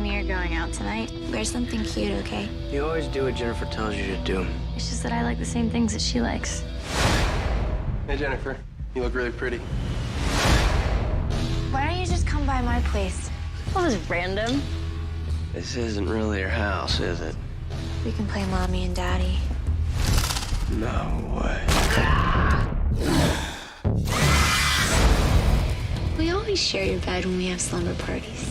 me you're going out tonight. Wear something cute, okay? You always do what Jennifer tells you to do. It's just that I like the same things that she likes. Hey, Jennifer. You look really pretty. Why don't you just come by my place? Well, this is random. This isn't really your house, is it? We can play mommy and daddy. No way. We always share your bed when we have slumber parties.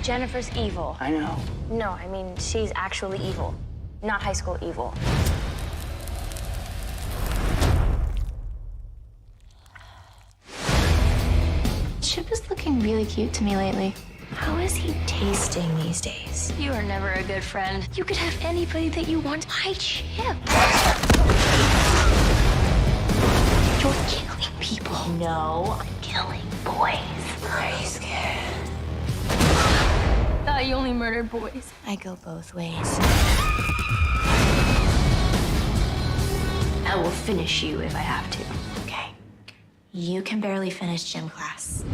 Jennifer's evil. I know. No, I mean, she's actually evil. Not high school evil. Chip is looking really cute to me lately. How is he tasting these days? You are never a good friend. You could have anybody that you want. Why Chip? You're killing people. No, I'm killing boys. Are you scared? Thought you only murdered boys. I go both ways. I will finish you if I have to. Okay. You can barely finish gym class.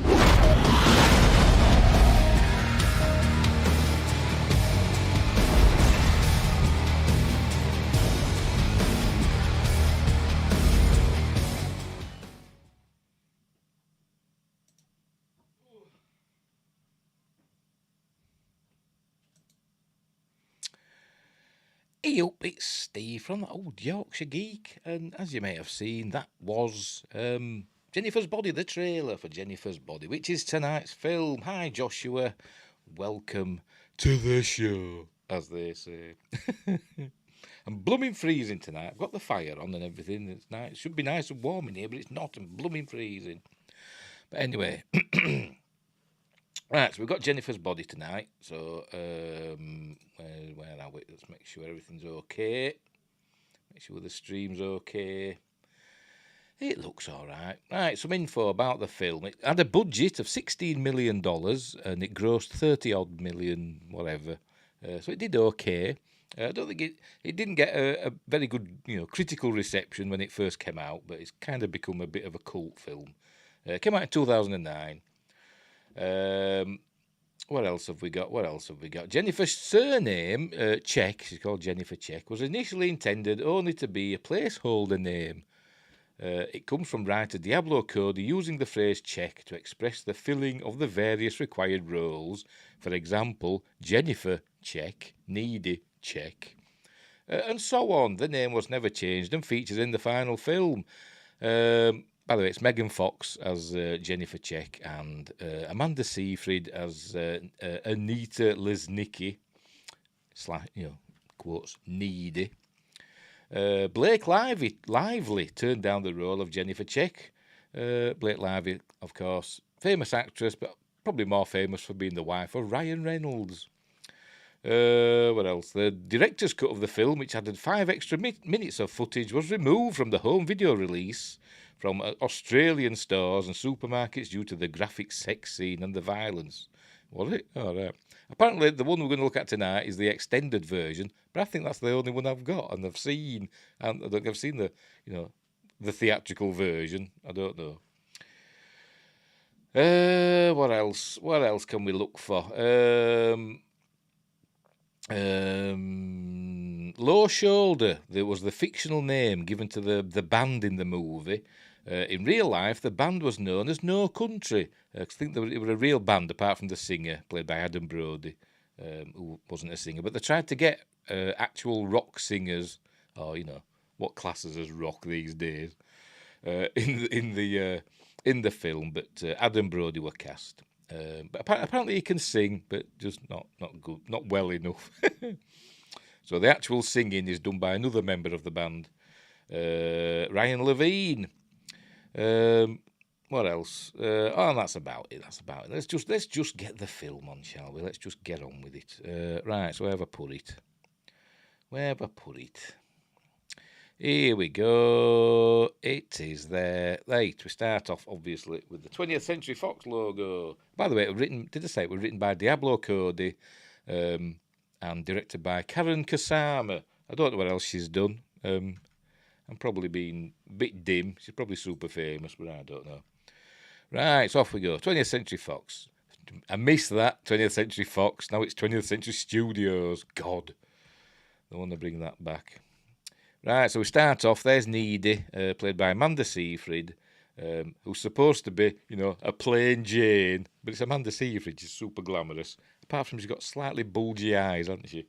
Hey up, it's Steve from the old Yorkshire Geek, and as you may have seen, that was Jennifer's Body, the trailer for Jennifer's Body, which is tonight's film. Hi Joshua, welcome to the show, as they say. I'm blooming freezing tonight. I've got the fire on and everything. It's nice. It should be nice and warm in here, but it's not. I'm blooming freezing. But anyway, right, so we've got Jennifer's Body tonight. So, where are we? Let's make sure everything's okay. Make sure the stream's okay. It looks all right. Right, some info about the film. It had a budget of $16 million and it grossed 30-odd million, whatever. So it did okay. I don't think it didn't get a very good, critical reception when it first came out, but it's kind of become a bit of a cult film. It came out in 2009. What else have we got? Jennifer's surname, Czech, she's called Jennifer Czech, was initially intended only to be a placeholder name. It comes from writer Diablo Cody using the phrase Czech to express the filling of the various required roles. For example, Jennifer Czech, needy Czech, and so on. The name was never changed and features in the final film. By the way, it's Megan Fox as Jennifer Czech and Amanda Seyfried as Anita Lesnicki, quotes, needy. Blake Lively turned down the role of Jennifer Czech. Blake Lively, of course, famous actress, but probably more famous for being the wife of Ryan Reynolds. What else? The director's cut of the film, which added 5 extra minutes of footage, was removed from the home video release from Australian stores and supermarkets due to the graphic sex scene and the violence. Was it? Oh, right. Apparently, the one we're going to look at tonight is the extended version, but I think that's the only one I've got, and I've seen the, the theatrical version. I don't know. What else? What else can we look for? Low Shoulder. There was the fictional name given to the band in the movie. In real life, the band was known as No Country. I think it was a real band, apart from the singer, played by Adam Brody, who wasn't a singer. But they tried to get actual rock singers, or what classes as rock these days, in the film. But Adam Brody were cast. But apparently he can sing, but just not good, not well enough. So the actual singing is done by another member of the band, Ryan Levine. What else? And that's about it. Let's just get the film on, shall we? Let's just get on with it. Right. So where have I put it? Here we go. It is there. Right. We start off obviously with the 20th Century Fox logo. By the way, it was written by Diablo Cody, and directed by Karyn Kusama. I don't know what else she's done. I'm probably being a bit dim. She's probably super famous, but I don't know. Right, so off we go. 20th Century Fox. I missed that 20th Century Fox. Now it's 20th Century Studios. God, they want to bring that back. Right, so we start off. There's Needy, played by Amanda Seyfried, who's supposed to be, a plain Jane, but it's Amanda Seyfried. She's super glamorous. Apart from she's got slightly bulgy eyes, hasn't she?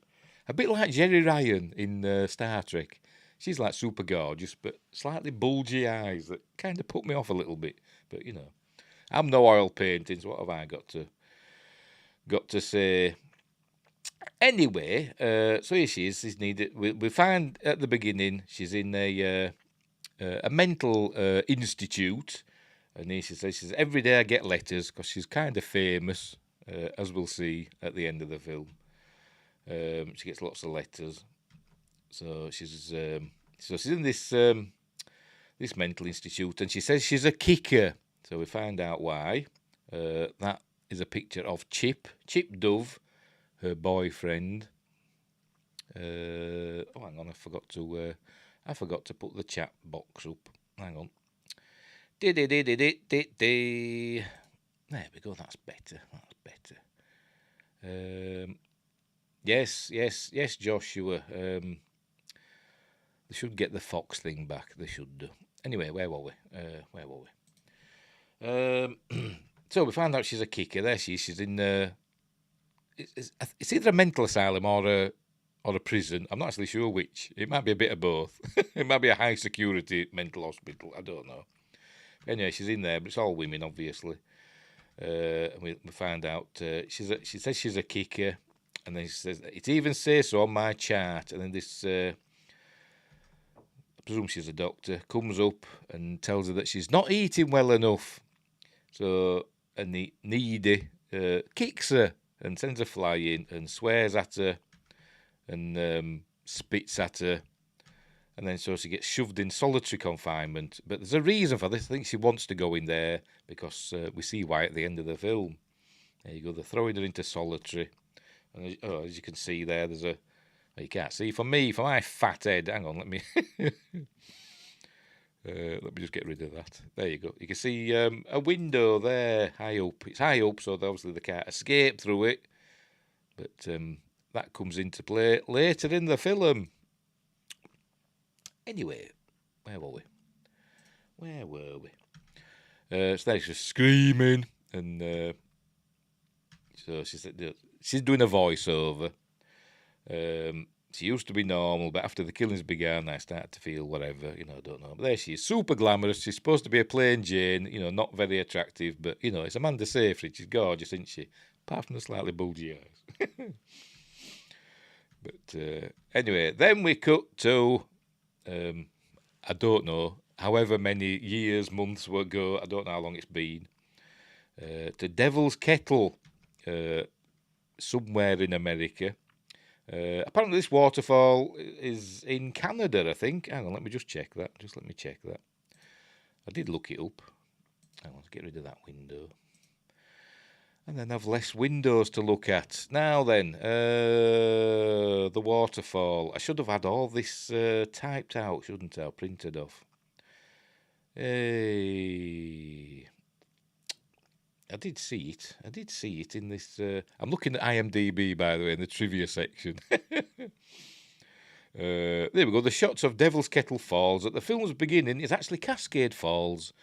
A bit like Jerry Ryan in Star Trek. She's like super gorgeous, but slightly bulgy eyes that kind of put me off a little bit. But I'm no oil paintings. What have I got to say? Anyway, so here she is. She's needed. We find at the beginning she's in a mental institute, and here she says every day I get letters because she's kind of famous, as we'll see at the end of the film. She gets lots of letters. So she's in this this mental institute, and she says she's a kicker. So we find out why. That is a picture of Chip Dove, her boyfriend. Hang on, I forgot to put the chat box up. Hang on. There we go. That's better. Yes, Joshua. They should get the Fox thing back. They should do. Anyway, where were we? So we found out she's a kicker. There she is. She's in. It's either a mental asylum or a prison. I'm not actually sure which. It might be a bit of both. It might be a high security mental hospital. I don't know. Anyway, she's in there, but it's all women, obviously. And we find out she says she's a kicker, and then she says it even says so on my chart. And then this, I presume she's a doctor, comes up and tells her that she's not eating well enough. So Needy kicks her and sends her flying and swears at her and spits at her. And then so she gets shoved in solitary confinement. But there's a reason for this. I think she wants to go in there because we see why at the end of the film. There you go. They're throwing her into solitary. And as you can see there, there's a... You can't see. For my fat head... Hang on, let me... let me just get rid of that. There you go. You can see a window there, high up. It's high up, so obviously they can't escape through it. But that comes into play later in the film. Anyway, where were we? So there's just screaming, and so she's doing a voiceover. She used to be normal, but after the killings began, I started to feel whatever, I don't know. But there she is, super glamorous. She's supposed to be a plain Jane, not very attractive, but, it's Amanda Seyfried. She's gorgeous, isn't she? Apart from the slightly bulgy eyes. But anyway, then we cut to, I don't know, however many years, months ago, I don't know how long it's been, to Devil's Kettle, somewhere in America. Apparently this waterfall is in Canada, I think. Hang on, let me just check that. I did look it up. Hang on, let's get rid of that window. And then have less windows to look at. Now then, the waterfall. I should have had all this typed out, shouldn't I? Printed off. Hey. I did see it in this... I'm looking at IMDb, by the way, in the trivia section. There we go. The shots of Devil's Kettle Falls at the film's beginning is actually Cascade Falls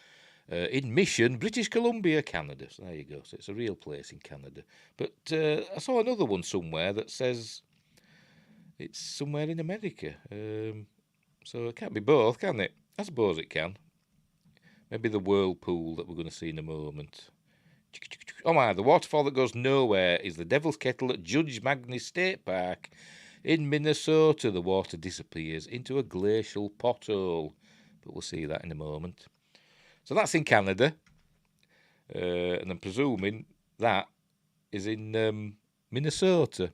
in Mission, British Columbia, Canada. So there you go. So it's a real place in Canada. But I saw another one somewhere that says it's somewhere in America. So it can't be both, can it? I suppose it can. Maybe the whirlpool that we're going to see in a moment. Oh my, the waterfall that goes nowhere is the Devil's Kettle at Judge Magnus State Park in Minnesota. The water disappears into a glacial pothole, but we'll see that in a moment. So that's in Canada, and I'm presuming that is in Minnesota.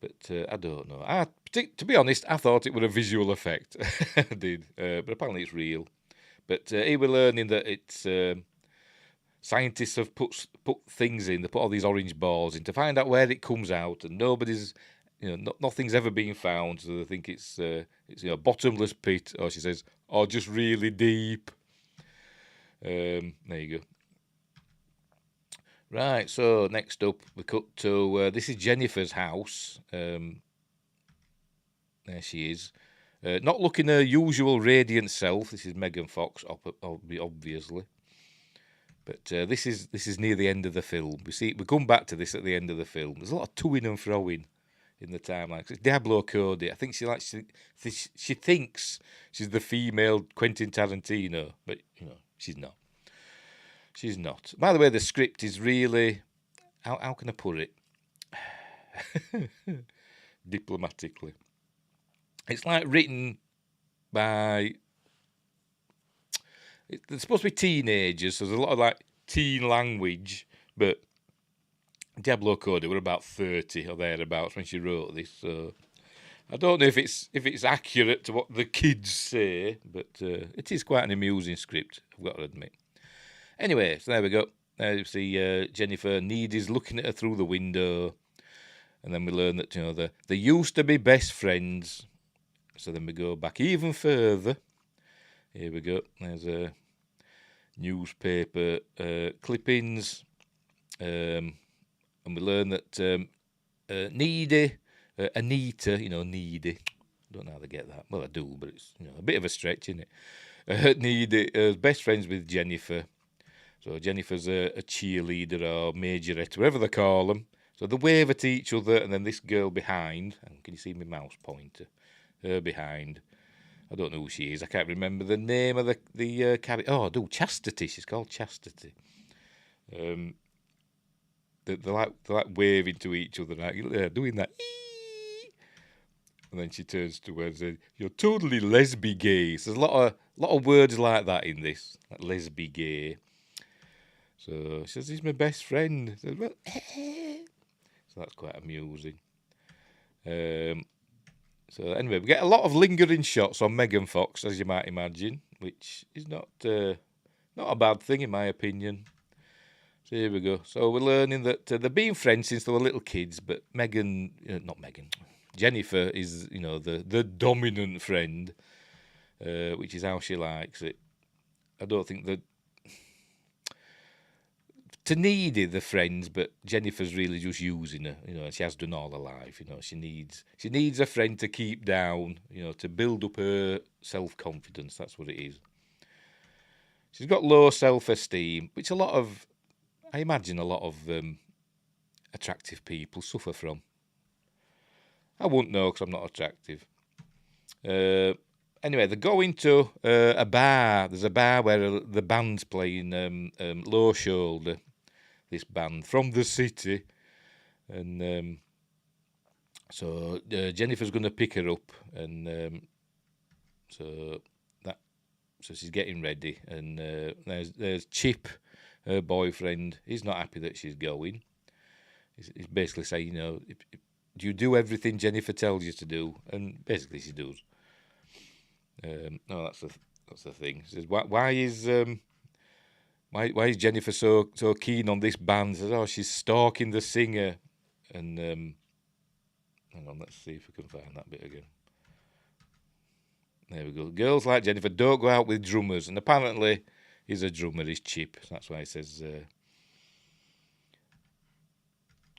But I don't know. To be honest, I thought it was a visual effect. I did, but apparently it's real. But here we're learning that it's... scientists have put things in. They put all these orange balls in to find out where it comes out, and nobody's, nothing's ever been found. So they think it's a bottomless pit, or she says, or just really deep. There you go. Right, so next up, we cut to, this is Jennifer's house. There she is. Not looking her usual radiant self. This is Megan Fox, obviously. But this is near the end of the film. We come back to this at the end of the film. There's a lot of toing and froing in the timeline. It's Diablo Cody. I think she thinks she's the female Quentin Tarantino, but she's not. She's not. By the way, the script is really, how can I put it? Diplomatically. It's like written by, they're supposed to be teenagers, so there's a lot of like teen language, but Diablo Cody were about 30 or thereabouts when she wrote this, so I don't know if it's accurate to what the kids say, but it is quite an amusing script, I've got to admit. Anyway, so there we go. You see Jennifer Needy's looking at her through the window, and then we learn that they used to be best friends. So then we go back even further. Here we go. There's a newspaper clippings, and we learn that Needy, Anita, Needy. I don't know how they get that. Well, I do, but it's a bit of a stretch, isn't it? Needy is best friends with Jennifer. So Jennifer's a cheerleader or majorette, whatever they call them. So they wave at each other, and then this girl behind, and can you see my mouse pointer? Her behind. I don't know who she is. I can't remember the name of the character. Oh, I do. Chastity. She's called Chastity. They're like waving to each other, like, doing that. And then she turns to her and says, "You're totally lesbi gay." So there's a lot of words like that in this, like lesbi gay. So she says, "He's my best friend." I says, "Well, so that's quite amusing. So anyway, we get a lot of lingering shots on Megan Fox, as you might imagine, which is not a bad thing in my opinion. So here we go. So we're learning that they've been friends since they were little kids, but Jennifer is the dominant friend, which is how she likes it. I don't think that. To Needy, the friends, but Jennifer's really just using her. She has done all her life. She needs a friend to keep down. To build up her self-confidence. That's what it is. She's got low self-esteem, which I imagine a lot of attractive people suffer from. I wouldn't know because I'm not attractive. Anyway, they go into a bar. There's a bar where the band's playing Low Shoulder. This band from the city, and so Jennifer's going to pick her up, and so she's getting ready, and there's Chip, her boyfriend. He's not happy that she's going. He's basically saying, do you do everything Jennifer tells you to do? And basically she does. No, that's the thing. She says, why is Jennifer so keen on this band? She says, she's stalking the singer. And hang on, let's see if we can find that bit again. There we go. Girls like Jennifer don't go out with drummers. And apparently he's a drummer, he's Chip. That's why he says,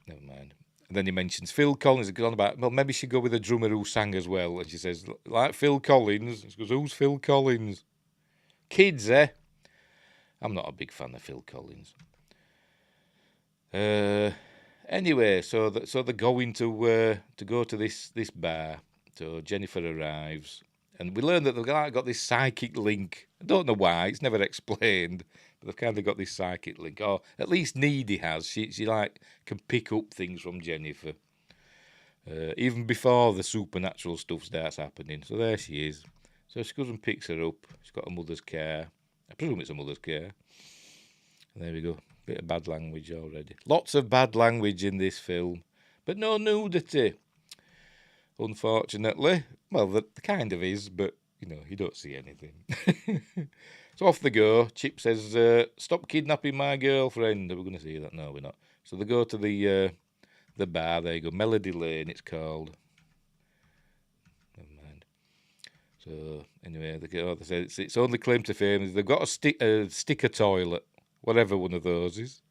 never mind. And then he mentions Phil Collins. He goes on about, well, maybe she'd go with a drummer who sang as well. And she says, like Phil Collins. She goes, who's Phil Collins? Kids, eh? I'm not a big fan of Phil Collins. Anyway, so they're going to go to this bar. So Jennifer arrives, and we learn that they've got this psychic link. I don't know why; it's never explained. But they've kind of got this psychic link, or at least Needy has. She can pick up things from Jennifer, even before the supernatural stuff starts happening. So there she is. So she goes and picks her up. She's got a mother's car. I presume it's a mother's car. And there we go. Bit of bad language already. Lots of bad language in this film, but no nudity. Unfortunately. Well, there kind of is, but, you don't see anything. So off they go. Chip says, stop kidnapping my girlfriend. Are we going to see that? No, we're not. So they go to the bar. There you go. Melody Lane, it's called. Never mind. So anyway, they say its only claim to fame is they've got a sticker toilet, whatever one of those is.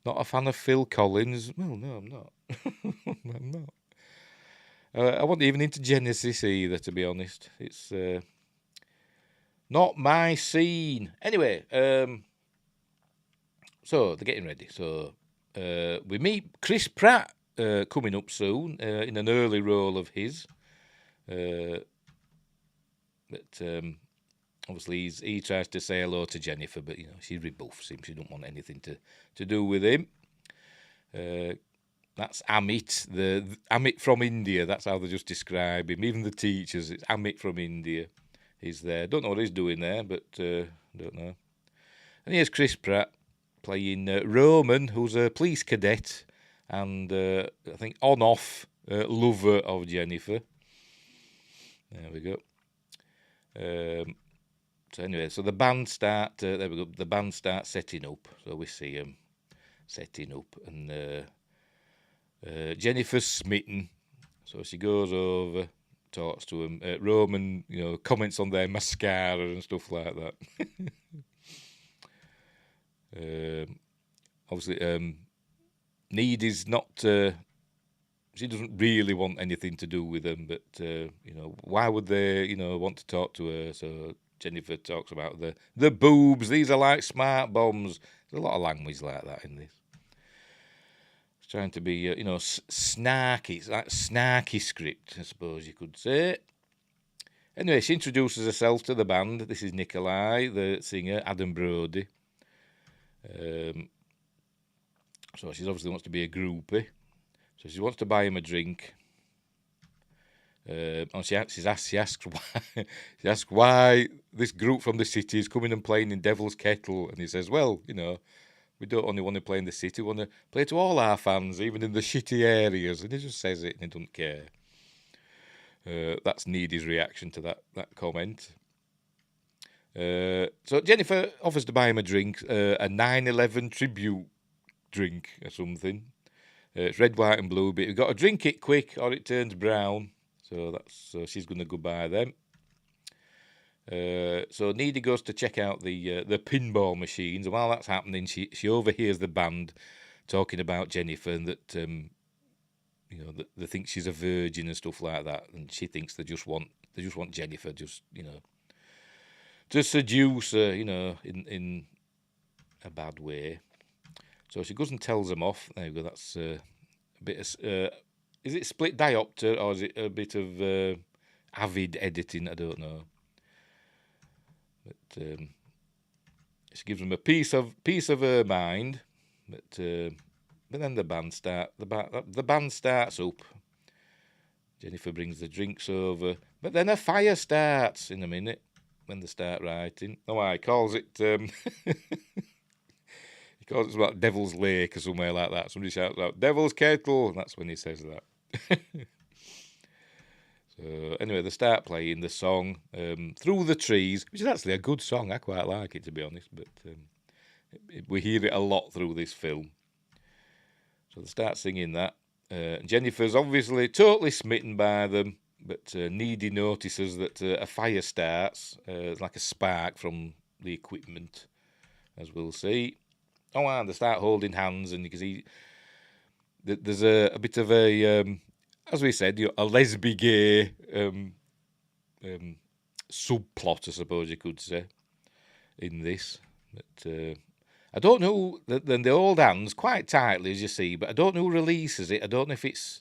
Not a fan of Phil Collins. Well, no, I'm not. I'm not. I wasn't even into Genesis either, to be honest. It's not my scene. Anyway, so they're getting ready. So we meet Chris Pratt coming up soon in an early role of his. But obviously he tries to say hello to Jennifer, but she rebuffs him. She don't want anything to do with him. That's Amit, the Amit from India. That's how they just describe him. Even the teachers, it's Amit from India. He's there. Don't know what he's doing there, but don't know. And here's Chris Pratt playing Roman, who's a police cadet and I think on-off lover of Jennifer. There we go. So anyway, so the band start. There we go. The band starts setting up. So we see them setting up, and Jennifer's smitten. So she goes over, talks to him. Roman, comments on their mascara and stuff like that. Obviously, Needy's not. She doesn't really want anything to do with them, but why would they, want to talk to her? So Jennifer talks about the boobs. These are like smart bombs. There's a lot of language like that in this. It's trying to be, snarky. It's like snarky script, I suppose you could say. Anyway, she introduces herself to the band. This is Nikolai, the singer, Adam Brody. So she obviously wants to be a groupie. So she wants to buy him a drink. And she asks why this group from the city is coming and playing in Devil's Kettle. And he says, well, we don't only want to play in the city, we want to play to all our fans, even in the shitty areas. And he just says it and he doesn't care. That's Needy's reaction to that comment. So Jennifer offers to buy him a drink, a 9/11 tribute drink or something. It's red, white, and blue, but you've got to drink it quick or it turns brown. So she's going to go buy them. So Needy goes to check out the pinball machines, and while that's happening, she overhears the band talking about Jennifer and that they think she's a virgin and stuff like that, and she thinks they just want Jennifer to seduce her, in a bad way. So she goes and tells them off. There you go. That's a bit of. Is it split diopter or is it a bit of avid editing? I don't know. But she gives them a piece of her mind. But then the band starts up. Jennifer brings the drinks over, but then a fire starts in a minute when they start writing. Oh, he calls it. He calls it about Devil's Lake or somewhere like that. Somebody shouts out Devil's Kettle, and that's when he says that. So anyway, they start playing the song Through the Trees, which is actually a good song. I quite like it, to be honest, but we hear it a lot through this film. So they start singing that. Jennifer's obviously totally smitten by them, but Needy notices that a fire starts, like a spark from the equipment, as we'll see. Oh, and they start holding hands, and you can see that there's a bit of a, as we said, a lesbi-gay subplot, I suppose you could say, in this. But I don't know, then they hold hands quite tightly, as you see, but I don't know who releases it. I don't know if it's,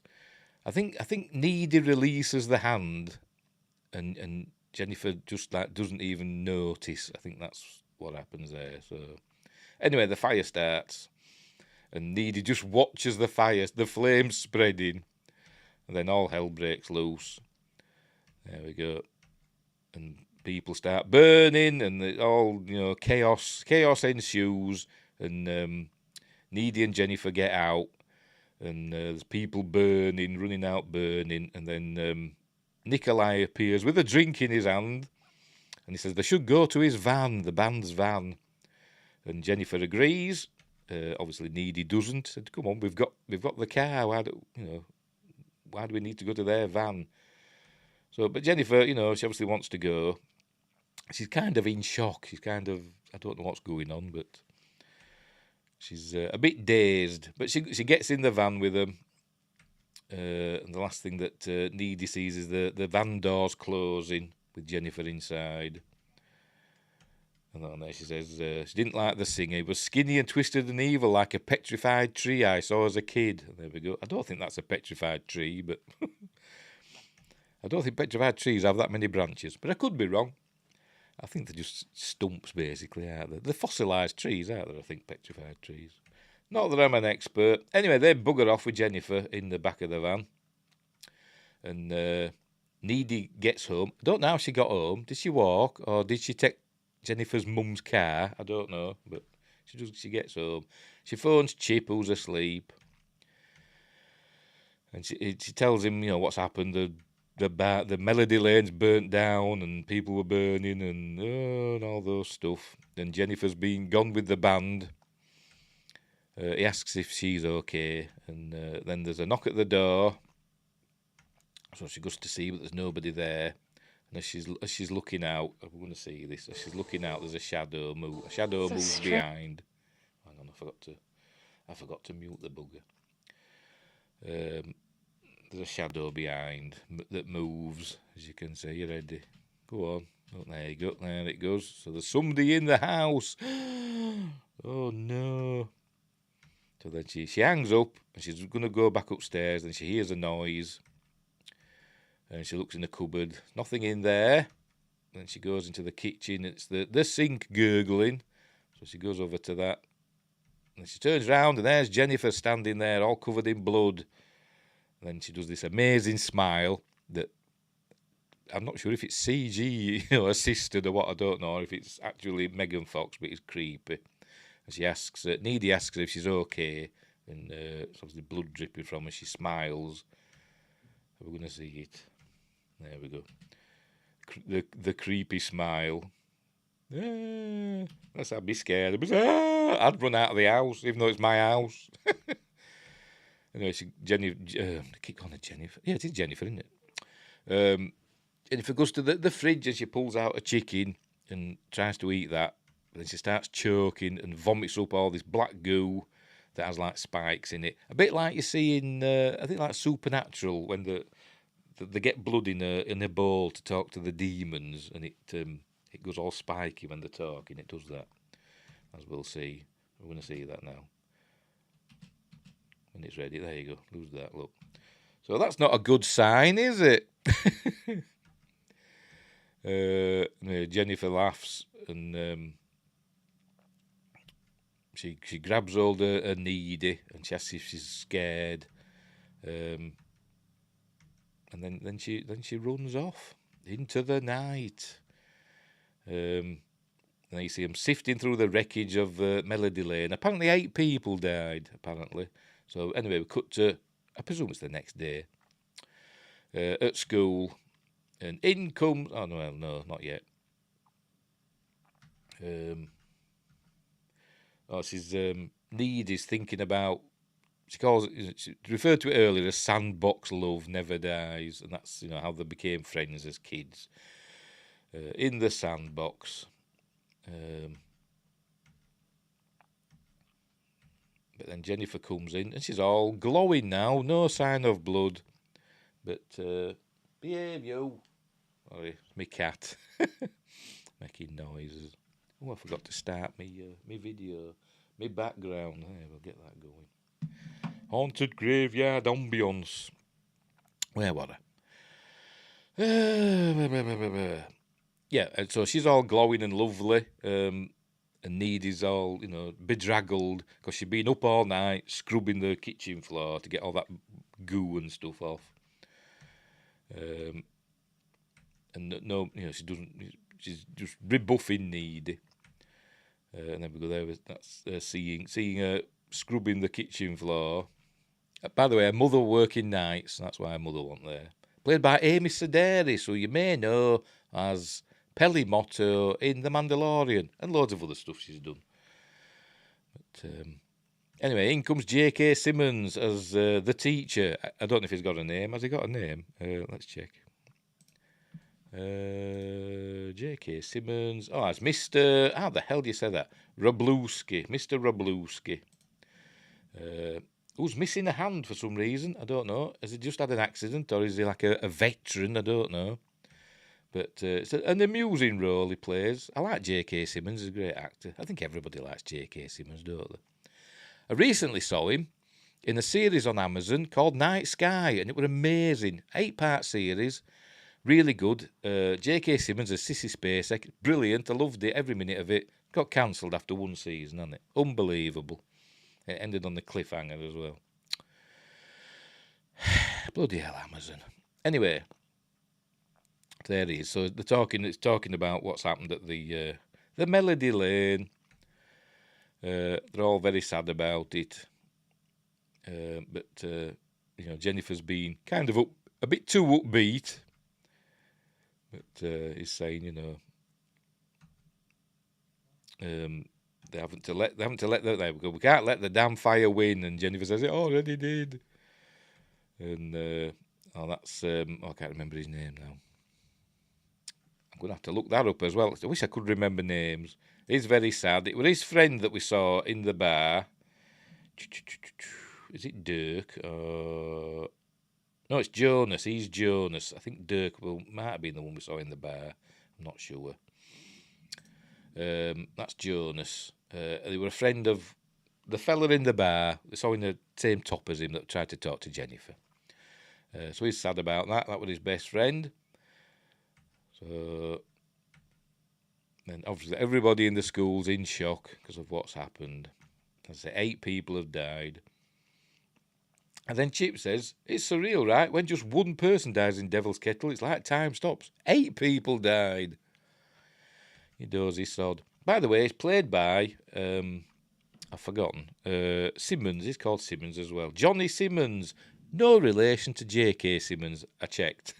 I think Needy releases the hand, and Jennifer just doesn't even notice. I think that's what happens there. So anyway, the fire starts, and Needy just watches the flames spreading, and then all hell breaks loose. There we go, and people start burning, and all chaos ensues, and Needy and Jennifer get out, and there's people running out burning, and then Nikolai appears with a drink in his hand, and he says they should go to his van, the band's van, and Jennifer agrees. Obviously, Needy doesn't. Said, "Come on, we've got the car. Why do we need to go to their van?" So, but Jennifer, she obviously wants to go. She's kind of in shock. She's kind of, I don't know what's going on, but She's a bit dazed, but she gets in the van with them. And the last thing that Needy sees is the van doors closing with Jennifer inside. And on there she says she didn't like the singer. He was skinny and twisted and evil like a petrified tree I saw as a kid. And there we go. I don't think that's a petrified tree, but I don't think petrified trees have that many branches. But I could be wrong. I think they're just stumps, basically, aren't they? They're fossilised trees, aren't they? I think petrified trees. Not that I'm an expert. Anyway, they bugger off with Jennifer in the back of the van. And Needy gets home. I don't know how she got home. Did she walk or did she take Jennifer's mum's car? I don't know. But she gets home. She phones Chip, who's asleep. And she tells him, you know, what's happened. The Melody Lane's burnt down and people were burning and all those stuff. And Jennifer's been gone with the band. He asks if she's okay, and then there's a knock at the door. So she goes to see, but there's nobody there. And as she's looking out, we're going to see this. As she's looking out, there's a shadow move. A shadow moves behind. Hang on, I forgot to mute the bugger. There's a shadow behind that moves, as you can see. You ready? Go on. Oh, there you go. There it goes. So there's somebody in the house. Oh no. So then she hangs up and she's going to go back upstairs and she hears a noise. And she looks in the cupboard. Nothing in there. Then she goes into the kitchen. It's the sink gurgling. So she goes over to that. And she turns round and there's Jennifer standing there all covered in blood. And then she does this amazing smile that I'm not sure if it's CG, assisted or what, I don't know, or if it's actually Megan Fox, but it's creepy. And she asks, Needy asks her if she's okay, and it's obviously blood dripping from her. She smiles. We're going to see it. There we go. The creepy smile. That's I'd be scared. I'd run out of the house, even though it's my house. Anyway, I keep calling her Jennifer. Yeah, it is Jennifer, isn't it? Jennifer goes to the fridge and she pulls out a chicken and tries to eat that. But then she starts choking and vomits up all this black goo that has like spikes in it. A bit like you see in, I think like Supernatural, when they get blood in a bowl to talk to the demons, and it goes all spiky when they're talking. It does that, as we'll see. We're going to see that now. When it's ready, there you go. Lose that, look. So that's not a good sign, is it? Jennifer laughs and she grabs hold of her Needy and she asks if she's scared. And then she runs off into the night. And you see them sifting through the wreckage of Melody Lane. Apparently 8 people died, apparently. So anyway, we cut to, I presume it's the next day, at school. And in comes, oh no, not yet. She's Needy's thinking about, she referred to it earlier as sandbox love never dies, and that's how they became friends as kids in the sandbox. But then Jennifer comes in and she's all glowing now, no sign of blood. But behave you. Sorry, it's my cat making noises. Oh, I forgot to start me video, my background. There, we'll get that going. Haunted graveyard ambience. Where were I? Yeah, and so she's all glowing and lovely. And Needy's all, bedraggled because she'd been up all night scrubbing the kitchen floor to get all that goo and stuff off. And no, she doesn't. She's just rebuffing Needy. And then we go there with that's seeing her scrubbing the kitchen floor. By the way, her mother working nights. That's why her mother wasn't there. Played by Amy Sedaris, who you may know as Peli Motto in The Mandalorian and loads of other stuff she's done. But anyway, in comes J.K. Simmons as the teacher. I don't know if he's got a name. Has he got a name? Let's check. J.K. Simmons. Oh, it's Mr. How the hell do you say that? Roblewski. Mr. Roblewski. Who's missing a hand for some reason? I don't know. Has he just had an accident or is he like a veteran? I don't know. But it's an amusing role he plays. I like J.K. Simmons. He's a great actor. I think everybody likes J.K. Simmons, don't they? I recently saw him in a series on Amazon called Night Sky, and it was amazing. 8-part series. Really good. J.K. Simmons as Sissy Spacek. Brilliant. I loved it. Every minute of it. Got cancelled after one season, hasn't it? Unbelievable. It ended on the cliffhanger as well. Bloody hell, Amazon. Anyway, there he is. So it's talking about what's happened at the Melody Lane. They're all very sad about it. But Jennifer's been kind of a bit too upbeat. But he's saying, they haven't to let there we go. We can't let the damn fire win. And Jennifer says it already did. And that's I can't remember his name now. I'm gonna have to look that up as well. I wish I could remember names. He's very sad. It was his friend that we saw in the bar. Is it Dirk? No, it's Jonas. He's Jonas. I think Dirk might have been the one we saw in the bar. I'm not sure. That's Jonas. They were a friend of the fella in the bar. They saw in the same top as him that tried to talk to Jennifer. So he's sad about that. That was his best friend. So then obviously everybody in the school's in shock because of what's happened. As I say, 8 people have died. And then Chip says, it's surreal, right? When just one person dies in Devil's Kettle, it's like time stops. 8 people died. You dozy sod. By the way, it's played by, I've forgotten, Simmons. He's called Simmons as well. Johnny Simmons. No relation to J.K. Simmons, I checked.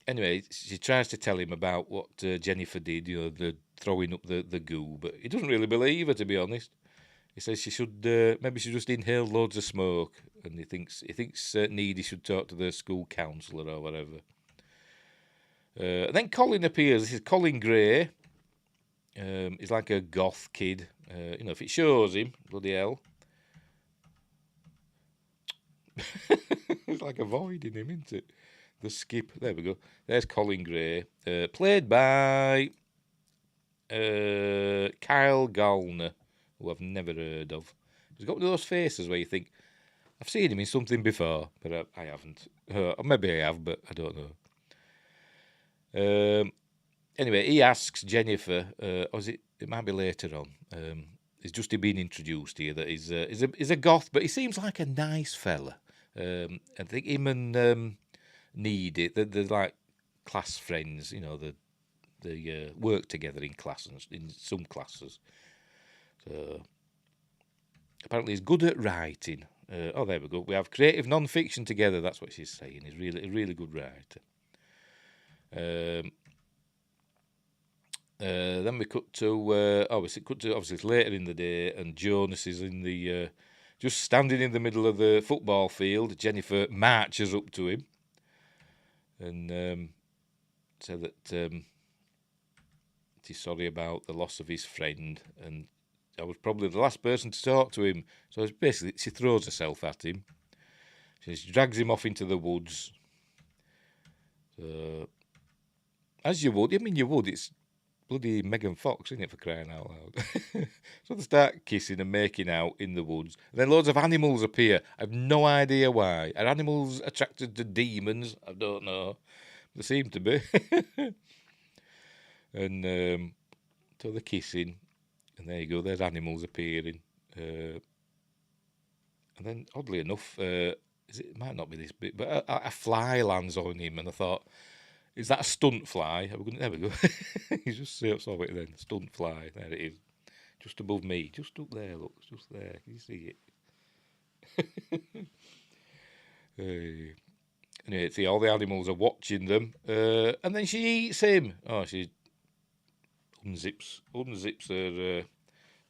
Anyway, she tries to tell him about what Jennifer did, the throwing up the goo, but he doesn't really believe her, to be honest. He says she should maybe she just inhaled loads of smoke, and he thinks Needy should talk to the school counsellor or whatever. Then Colin appears. This is Colin Gray. He's like a goth kid. If it shows him, bloody hell. It's like avoiding him, isn't it? The skip. There we go. There's Colin Gray. Played by Kyle Gallner, who I've never heard of. He's got one of those faces where you think, I've seen him in something before, but I haven't. Or maybe I have, but I don't know. Anyway, he asks Jennifer, or it might be later on. He's just been introduced here that he's a goth, but he seems like a nice fella. I think him and Needy, they're like class friends. They work together in class and in some classes. So apparently he's good at writing. There we go. We have creative non-fiction together. That's what she's saying. He's a really good writer. Then we cut to obviously it's later in the day, and Jonas is in the just standing in the middle of the football field. Jennifer marches up to him and said that he's sorry about the loss of his friend, and I was probably the last person to talk to him. So it's basically, she throws herself at him. She drags him off into the woods. So, as you would, it's bloody Megan Fox, isn't it, for crying out loud? So they start kissing and making out in the woods. And then loads of animals appear. I've no idea why. Are animals attracted to demons? I don't know. They seem to be. And so they're kissing. And there you go, there's animals appearing. And then, oddly enough, it might not be this bit, but a fly lands on him, and I thought, is that a stunt fly? There we go. You just saw it then. Stunt fly. There it is. Just above me. Just up there, look. It's just there. Can you see it? Anyway, see, all the animals are watching them. And then she eats him. Oh, she unzips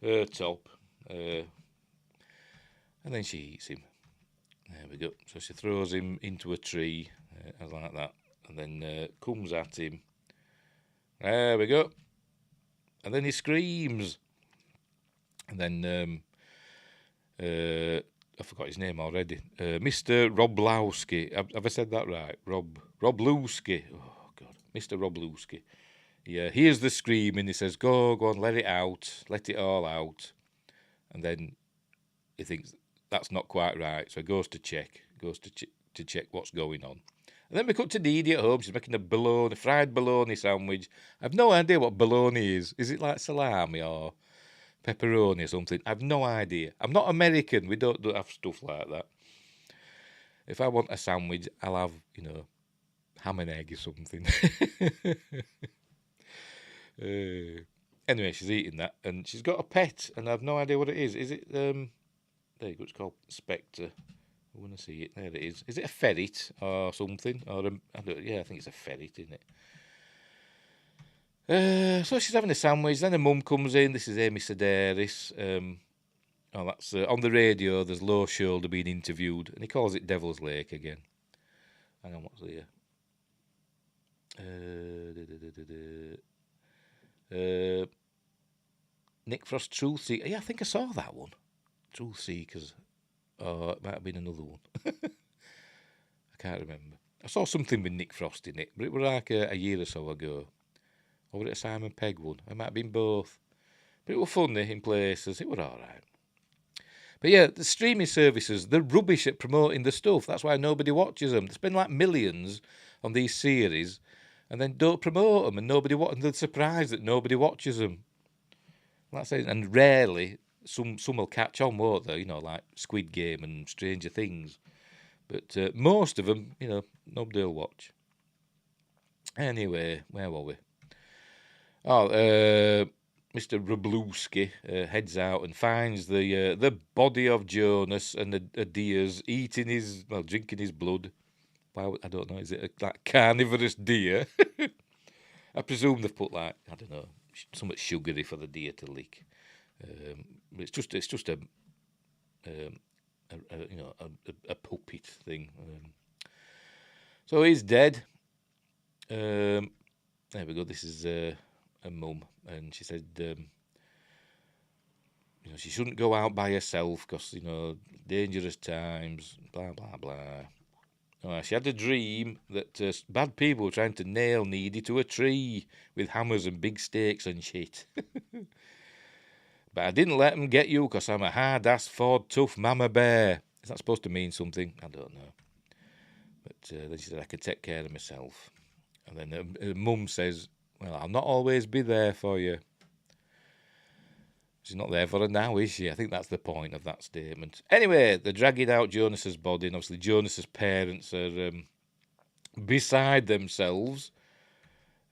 her top. And then she eats him. There we go. So she throws him into a tree, like that, and then comes at him. There we go. And then he screams. And then I forgot his name already. Mr. Roblowski. Have I said that right? Roblowski. Oh God, Mr. Roblowski. Yeah, hears the screaming. He says, "Go on, let it out, let it all out." And then he thinks that's not quite right, so he goes to check. To check what's going on. And then we cut to Dee at home. She's making a fried bologna sandwich. I've no idea what bologna is. Is it like salami or pepperoni or something? I've no idea. I'm not American. We don't have stuff like that. If I want a sandwich, I'll have, ham and egg or something. Anyway, she's eating that, and she's got a pet, and I've no idea what it is. Is it, there you go, it's called Spectre. I want to see it. There it is. Is it a ferret or something? Or I think it's a ferret, isn't it? So she's having a sandwich. Then her mum comes in. This is Amy Sedaris. That's on the radio. There's Low Shoulder being interviewed, and he calls it Devil's Lake again. Hang on, what's here? Nick Frost Truth Seekers. Yeah, I think I saw that one. Truth Seekers. Oh, it might have been another one. I can't remember. I saw something with Nick Frost in it, but it was like a year or so ago. Or was it a Simon Pegg one? It might have been both. But it was funny in places. It was all right. But yeah, the streaming services, they're rubbish at promoting the stuff. That's why nobody watches them. They spend like millions on these series and then don't promote them, and they're surprised that nobody watches them. That's it. And rarely some will catch on, won't they? Like Squid Game and Stranger Things. But most of them, nobody will watch. Anyway, where were we? Mr. Roblowski heads out and finds the body of Jonas and a deer's drinking his blood. Well, I don't know, is it a carnivorous deer? I presume they've put something sugary for the deer to lick. It's just a puppet thing. So he's dead. There we go. This is a mum, and she said, she shouldn't go out by herself because dangerous times. Blah blah blah. She had a dream that bad people were trying to nail Needy to a tree with hammers and big stakes and shit. But I didn't let them get you because I'm a hard-ass, Ford, tough mama bear. Is that supposed to mean something? I don't know. But then she said, I can take care of myself. And then her mum says, well, I'll not always be there for you. She's not there for her now, is she? I think that's the point of that statement. Anyway, they're dragging out Jonas's body, and obviously Jonas's parents are beside themselves.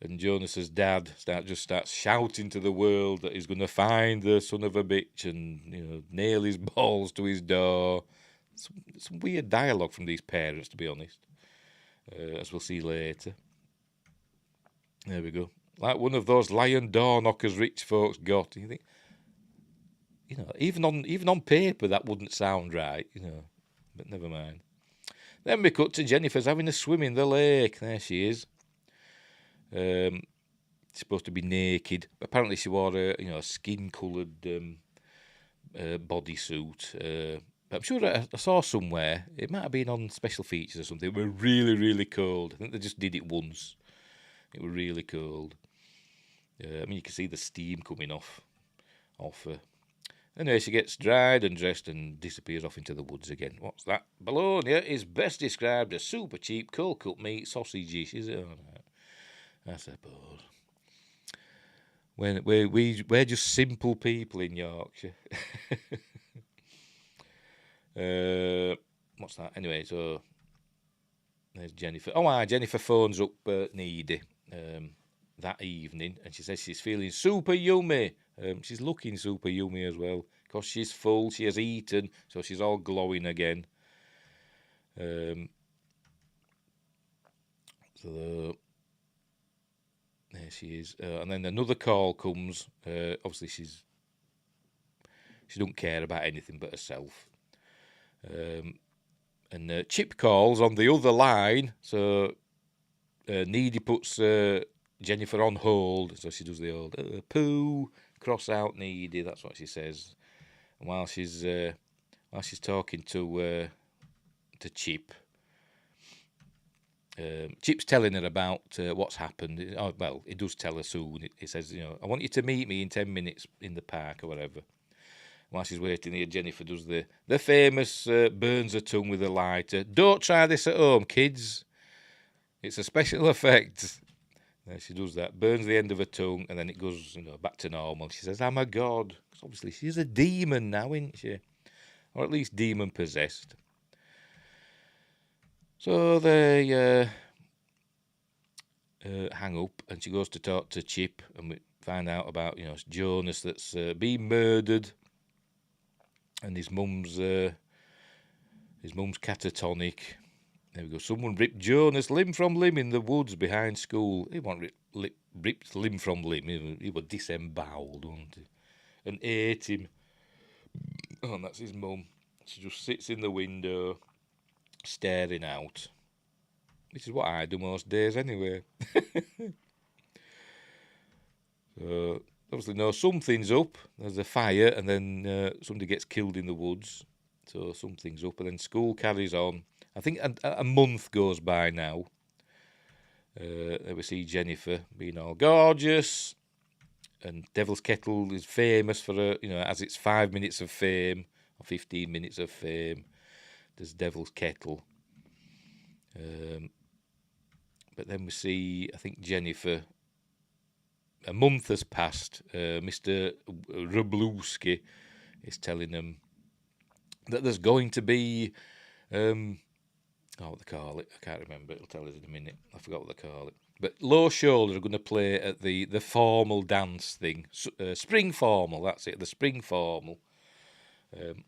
And Jonas's dad starts shouting to the world that he's going to find the son of a bitch and nail his balls to his door. Some weird dialogue from these parents, to be honest, as we'll see later. There we go. Like one of those lion door knockers rich folks got. You think, even on paper that wouldn't sound right, but never mind. Then we cut to Jennifer's having a swim in the lake. There she is. She's supposed to be naked. Apparently she wore a skin-coloured bodysuit. But I'm sure I saw somewhere, it might have been on special features or something, it was really, really cold. I think they just did it once. It was really cold. You can see the steam coming off her. Anyway, she gets dried and dressed and disappears off into the woods again. What's that? Bologna is best described as super cheap, cold-cut meat, sausage-ish, is it? Oh, no. I suppose. We're just simple people in Yorkshire. What's that? Anyway, so there's Jennifer. Jennifer phones up Needy that evening, and she says she's feeling super yummy. She's looking super yummy as well because she's full. She has eaten, so she's all glowing again. So there she is, and then another call comes. Obviously, she don't care about anything but herself. And Chip calls on the other line, so Needy puts Jennifer on hold, so she does the old poo, cross out Needy, that's what she says. And while she's talking to Chip, Chip's telling her about what's happened. Oh, well, he does tell her soon. He says, I want you to meet me in 10 minutes in the park or whatever. While she's waiting here, Jennifer does the famous burns her tongue with a lighter. Don't try this at home, kids. It's a special effect. And she does that, burns the end of her tongue, and then it goes, back to normal. She says, "I'm a god." 'Cause obviously, she's a demon now, isn't she? Or at least demon possessed. So they hang up, and she goes to talk to Chip, and we find out about Jonas that's been murdered, and his mum's catatonic. There we go. Someone ripped Jonas limb from limb in the woods behind school. He wasn't ripped limb from limb. He was disemboweled, wasn't he? And ate him. Oh, and that's his mum. She just sits in the window, staring out. This is what I do most days anyway. So, obviously, no, something's up. There's a fire, and then somebody gets killed in the woods. So something's up, and then school carries on. I think a month goes by now. We see Jennifer being all gorgeous, and Devil's Kettle is famous for her, as its 5 minutes of fame, or 15 minutes of fame. There's Devil's Kettle. But then we see, I think, Jennifer. A month has passed. Mr. Rublewski is telling them that there's going to be, what they call it, I can't remember. It'll tell us in a minute. I forgot what they call it. But Low Shoulder are going to play at the formal dance thing, spring formal. That's it, the spring formal.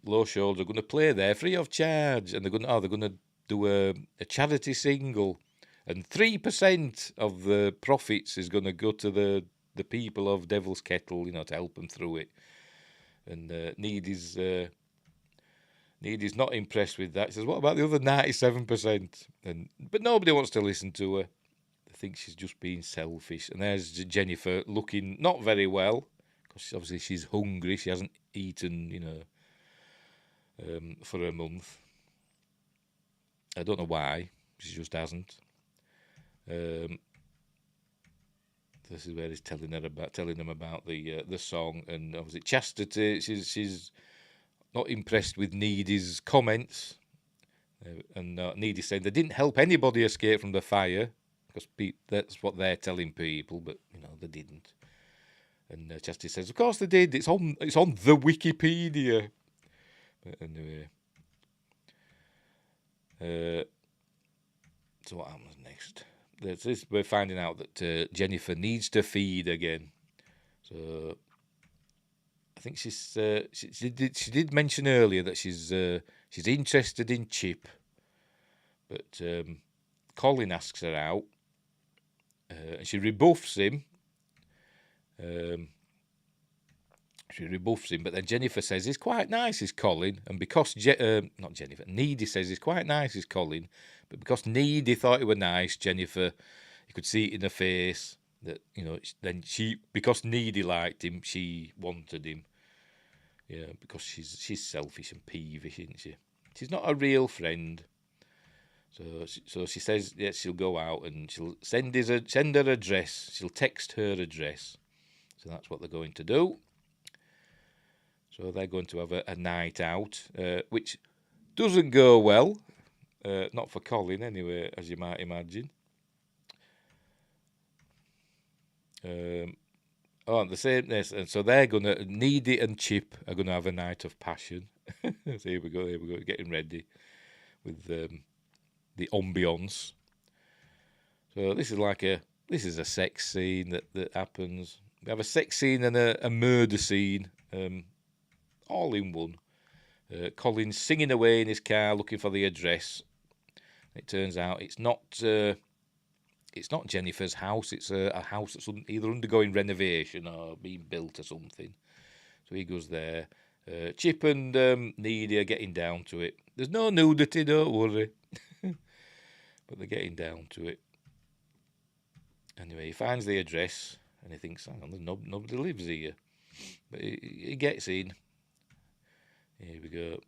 Low Shoulder are going to play there free of charge, and they're going to do a charity single, and 3% of the profits is going to go to the people of Devil's Kettle, to help them through it. And Needy's not impressed with that. He says, "What about the other 97%?" But nobody wants to listen to her. They think she's just being selfish. And there's Jennifer looking not very well, because obviously she's hungry. She hasn't eaten, for a month. I don't know why. She just hasn't. This is where he's telling them about the song, and obviously Chastity. She's not impressed with Needy's comments, and Needy said they didn't help anybody escape from the fire, because that's what they're telling people, but they didn't. And Chastity says, "Of course they did. It's on the Wikipedia." But anyway, so what happens next? We're finding out that Jennifer needs to feed again. So I think she did mention earlier that she's interested in Chip, but Colin asks her out, and she rebuffs him. But then Jennifer says he's quite nice, is Colin, and because not Jennifer, Needy says he's quite nice, is Colin, but because Needy thought he were nice, Jennifer, you could see it in her face that then because Needy liked him, she wanted him. Yeah, because she's selfish and peevish, isn't she? She's not a real friend. So she says yes, she'll go out and she'll send her address. She'll text her address. So that's what they're going to do. So they're going to have a night out, which doesn't go well. Not for Colin, anyway, as you might imagine. The same. And so they're gonna Needy and Chip are gonna have a night of passion. So here we go, getting ready with the ambience. So this is a sex scene that happens. We have a sex scene and a murder scene, all in one. Colin's singing away in his car looking for the address. It turns out it's not Jennifer's house. It's a house that's either undergoing renovation or being built or something. So he goes there, Chip and Needy are getting down to it. There's no nudity, don't worry. But they're getting down to it. Anyway, he finds the address and he thinks, hang on, nobody lives here. But he gets in. Here we go.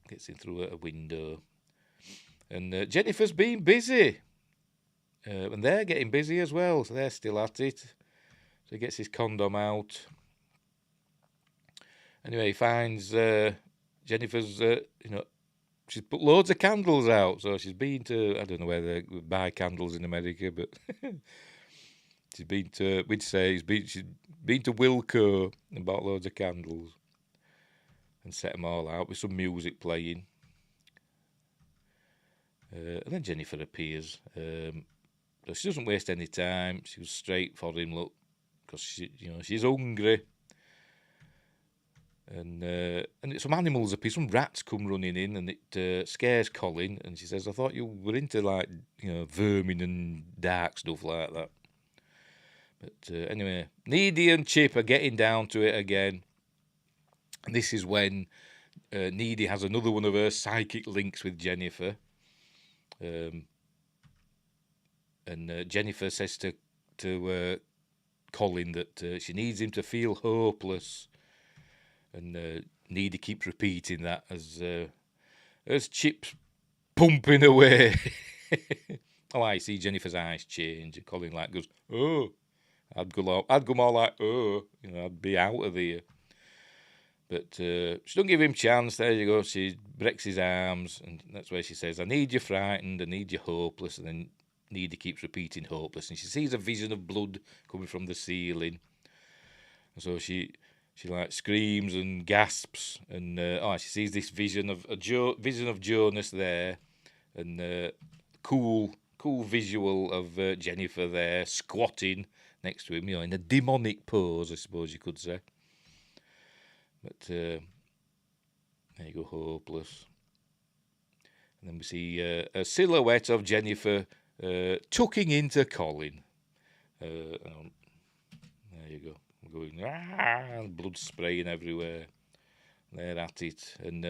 Gets in through a window. And Jennifer's been busy. And they're getting busy as well, so they're still at it. So he gets his condom out. Anyway, he finds Jennifer's, she's put loads of candles out. So she's been to, I don't know where they buy candles in America, but she's been to, she's been to Wilco and bought loads of candles and set them all out with some music playing. And then Jennifer appears. So she doesn't waste any time. She goes straight for him, look, because she's hungry. And some animals appear, some rats come running in, and it scares Colin. And she says, "I thought you were into vermin and dark stuff like that." But anyway, Needy and Chip are getting down to it again, and this is when Needy has another one of her psychic links with Jennifer. And Jennifer says to Colin that she needs him to feel hopeless. And Needy keeps repeating that as Chip's pumping away. Oh, I see Jennifer's eyes change. And Colin goes, "Oh," I'd go more like, "Oh," I'd be out of here. But she don't give him chance. There you go. She breaks his arms, and that's where she says, "I need you frightened. I need you hopeless." And then Needy keeps repeating hopeless, and she sees a vision of blood coming from the ceiling. And so she screams and gasps, and she sees this vision of Jonas there, and cool visual of Jennifer there squatting next to him, in a demonic pose, I suppose you could say. But there you go, hopeless. And then we see a silhouette of Jennifer tucking into Colin. There you go. Going, blood spraying everywhere. They're at it. And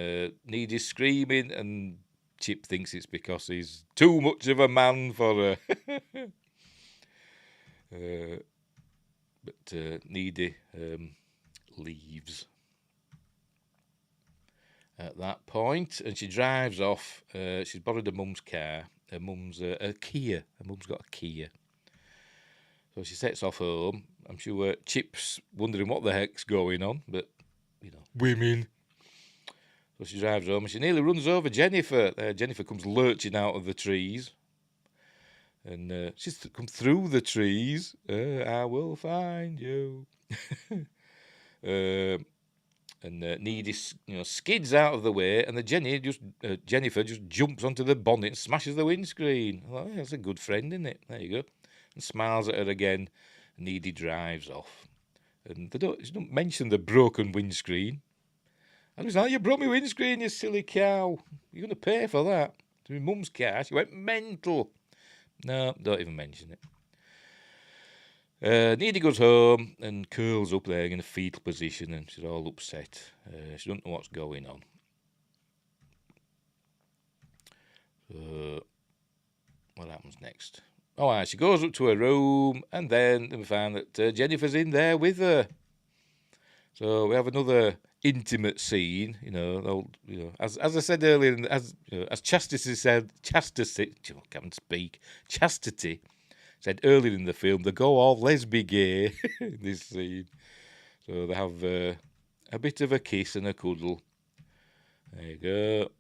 Needy's screaming, and Chip thinks it's because he's too much of a man for her. But Needy leaves at that point, and she drives off. She's borrowed her mum's car. Her mum's a Kia. Her mum's got a Kia. So she sets off home. I'm sure Chip's wondering what the heck's going on, but, women. So she drives home and she nearly runs over Jennifer. Jennifer comes lurching out of the trees. And she's come through the trees. I will find you. And Needy, skids out of the way, and Jennifer just jumps onto the bonnet and smashes the windscreen. Oh, yeah, that's a good friend, isn't it? There you go. And smiles at her again. Needy drives off. And they don't mention the broken windscreen. And he's like, "You broke my windscreen, you silly cow. You're going to pay for that." To my mum's car. She went mental. No, don't even mention it. Needy goes home and curls up there in a fetal position, and she's all upset. She doesn't know what's going on. So, what happens next? Oh, she goes up to her room, and then we find that Jennifer's in there with her. So we have another intimate scene, as I said earlier, as Chastity said, Chastity said earlier in the film, they go all lesbian gay in this scene. So they have a bit of a kiss and a cuddle. There you go.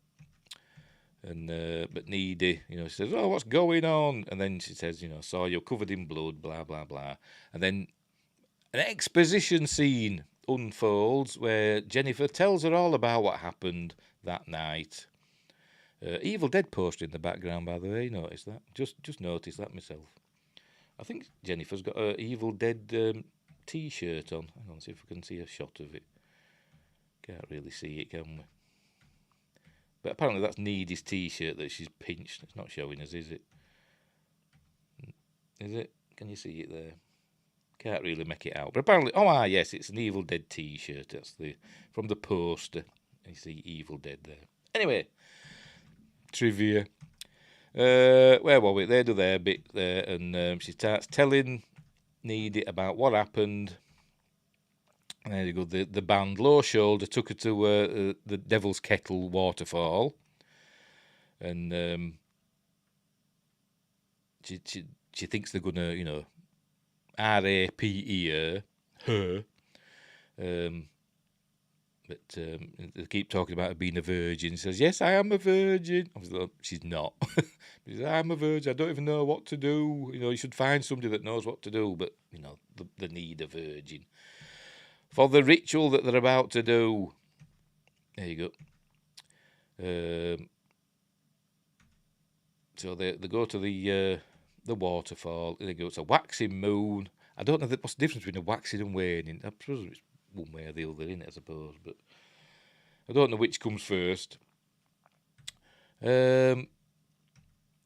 And but Needy, she says, "Oh, what's going on?" And then she says, "Saw you covered in blood, blah blah blah." And then an exposition scene unfolds where Jennifer tells her all about what happened that night. Evil Dead poster in the background, by the way. Notice that? Just noticed that myself. I think Jennifer's got an Evil Dead T-shirt on. Hang on, see if we can see a shot of it. Can't really see it, can we? But apparently that's Needy's T-shirt that she's pinched. It's not showing us, is it? Is it? Can you see it there? Can't really make it out. But apparently, yes, it's an Evil Dead T-shirt. That's from the poster. You see Evil Dead there. Anyway, trivia. Where were we? They do their bit there, and she starts telling Needy about what happened. And there you go. The band Low Shoulder took her to the Devil's Kettle waterfall, and she thinks they're gonna, rape her. But they keep talking about her being a virgin. She says, "Yes, I am a virgin." Obviously, she's not. She says, "I'm a virgin. I don't even know what to do. You should find somebody that knows what to do." But they need a virgin for the ritual that they're about to do. There you go. So they go to the waterfall. They go. It's a waxing moon. I don't know what's the difference between a waxing and waning. I suppose it's one way or the other, innit, I suppose. But I don't know which comes first. So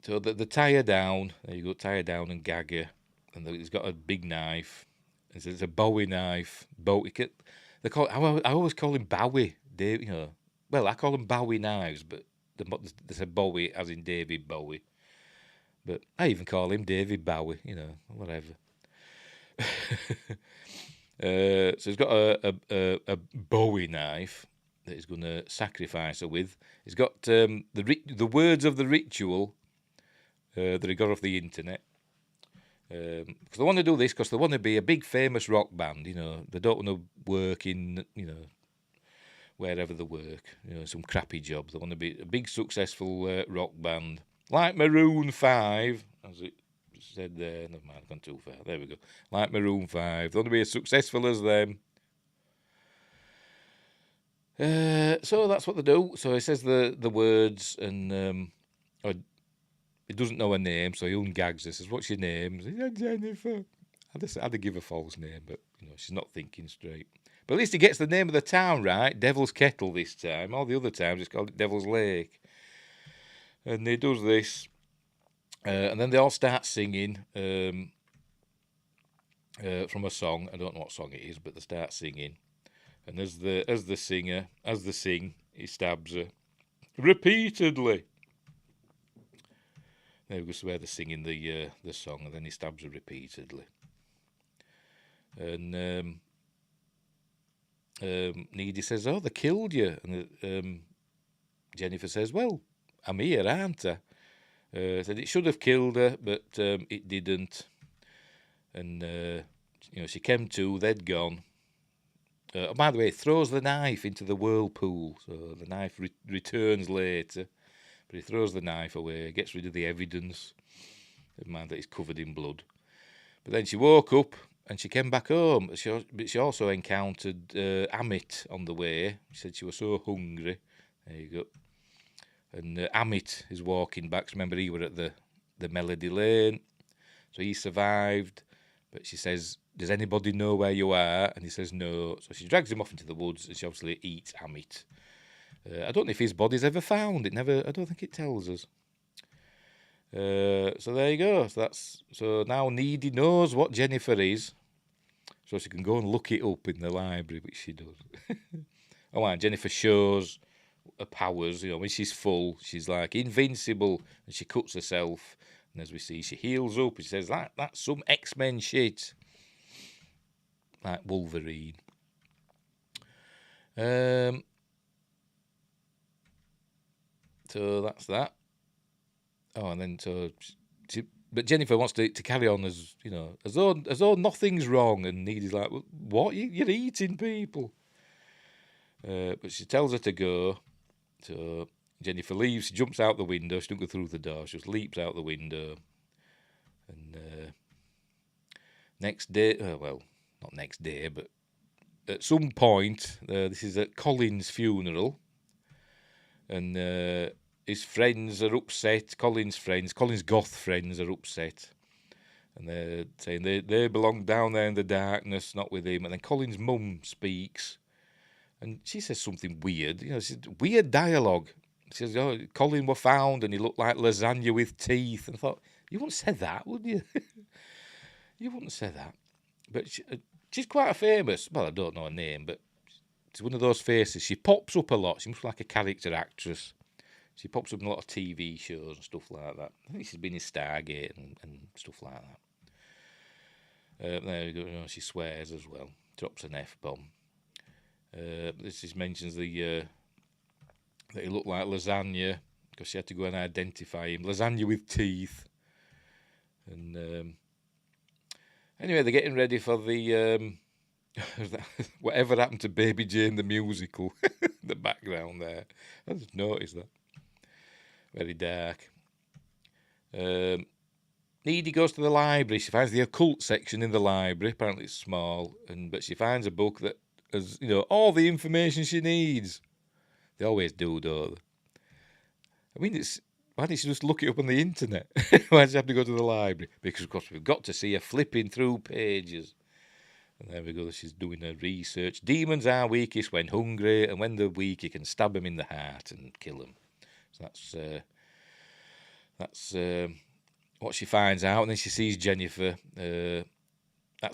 they tie her down. There you go, tie her down and gag her. And he's got a big knife. It's a Bowie knife. They call. I always call him Bowie. Dave, Well, I call them Bowie knives, but they say Bowie as in David Bowie. But I even call him David Bowie. Whatever. So he's got a Bowie knife that he's going to sacrifice her with. He's got the words of the ritual that he got off the internet. Because they want to do this because they want to be a big famous rock band. They don't want to work in wherever they work. Some crappy jobs. They want to be a big successful rock band like Maroon 5, as it said there. Never mind, I've gone too far. There we go. Like Maroon 5. They want to be as successful as them. So that's what they do. So he says the words, and he doesn't know her name, so he ungags her. Says, "What's your name?" He says, "Jennifer." I had to give a false name, but she's not thinking straight. But at least he gets the name of the town right. Devil's Kettle this time. All the other times it's called Devil's Lake. And he does this. And then they all start singing from a song. I don't know what song it is, but they start singing. And as they sing, he stabs her repeatedly. There we go, so where they're singing the song, and then he stabs her repeatedly. And Needy says, "Oh, they killed you." And Jennifer says, "Well, I'm here, aren't I?" Said it should have killed her, but it didn't. And she came to, they'd gone. By the way, throws the knife into the whirlpool, so the knife returns later. But he throws the knife away, gets rid of the evidence. Never mind that he's covered in blood. But then she woke up and she came back home. But she also encountered Amit on the way. She said she was so hungry. There you go. And Amit is walking back. Remember, he were at the Melody Lane. So he survived. But she says, "Does anybody know where you are?" And he says, "No." So she drags him off into the woods and she obviously eats Amit. I don't know if his body's ever found. I don't think it tells us. So there you go. So now Needy knows what Jennifer is. So she can go and look it up in the library, which she does. And Jennifer shows her powers. When she's full, she's like invincible, and she cuts herself. And as we see, she heals up. And she says, "That's some X-Men shit," like Wolverine. So that's that. Oh, and then but Jennifer wants to carry on as though nothing's wrong, and Needy's like, "What? You're eating people?" But she tells her to go. So Jennifer leaves. She jumps out the window. She doesn't go through the door. She just leaps out the window. And next day, well, not next day, but at some point, this is at Colin's funeral, and his friends are upset. Colin's goth friends are upset. And they're saying they belong down there in the darkness, not with him. And then Colin's mum speaks. And she says something weird. She said, weird dialogue. She says, "Oh, Colin were found and he looked like lasagna with teeth." And I thought, you wouldn't say that, would you? You wouldn't say that. But she's quite a famous. Well, I don't know her name, but it's one of those faces. She pops up a lot. She must be like a character actress. She pops up in a lot of TV shows and stuff like that. I think she's been in Stargate and stuff like that. There we go. She swears as well. Drops an F-bomb. This just mentions that he looked like lasagna because she had to go and identify him. Lasagna with teeth. And anyway, they're getting ready for the whatever happened to Baby Jane the musical. The background there. I just noticed that. Very dark. Needy goes to the library. She finds the occult section in the library. Apparently it's small, but she finds a book that has, all the information she needs. They always do, don't they? I mean, why didn't she just look it up on the internet? Why does she have to go to the library? Because, of course, we've got to see her flipping through pages. And there we go. She's doing her research. Demons are weakest when hungry, and when they're weak, you can stab them in the heart and kill them. So that's what she finds out, and then she sees Jennifer.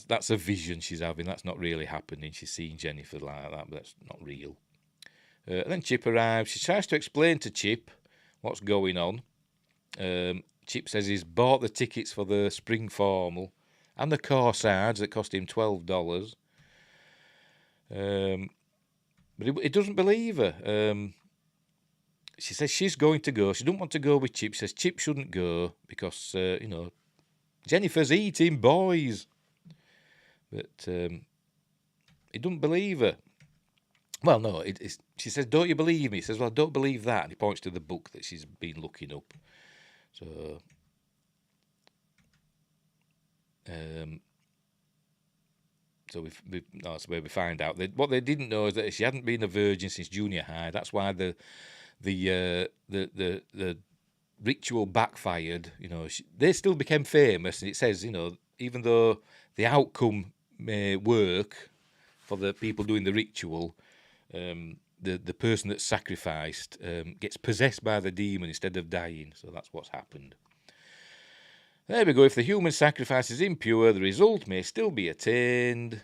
That's a vision she's having. That's not really happening. She's seeing Jennifer like that, but that's not real. And then Chip arrives. She tries to explain to Chip what's going on. Chip says he's bought the tickets for the spring formal and the corsage that cost him $12. But he doesn't believe her. She says she's going to go. She doesn't want to go with Chip. She says Chip shouldn't go because, Jennifer's eating boys. But he doesn't believe her. Well, no, she says, don't you believe me? He says, well, I don't believe that. And he points to the book that she's been looking up. So that's where we find out. What they didn't know is that she hadn't been a virgin since junior high. That's why the ritual backfired. They still became famous, and it says, even though the outcome may work for the people doing the ritual, the person that's sacrificed gets possessed by the demon instead of dying. So that's what's happened. There we go. If the human sacrifice is impure, the result may still be attained,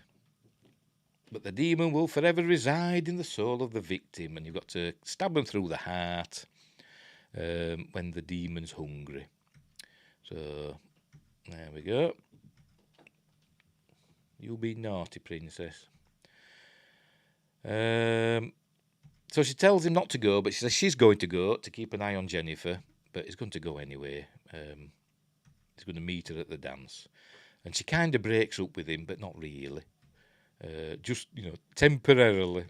but the demon will forever reside in the soul of the victim, and you've got to stab them through the heart when the demon's hungry. So, there we go. You'll be naughty, princess. So she tells him not to go, but she says she's going to go to keep an eye on Jennifer, but he's going to go anyway. He's going to meet her at the dance. And she kind of breaks up with him, but not really. Just, temporarily.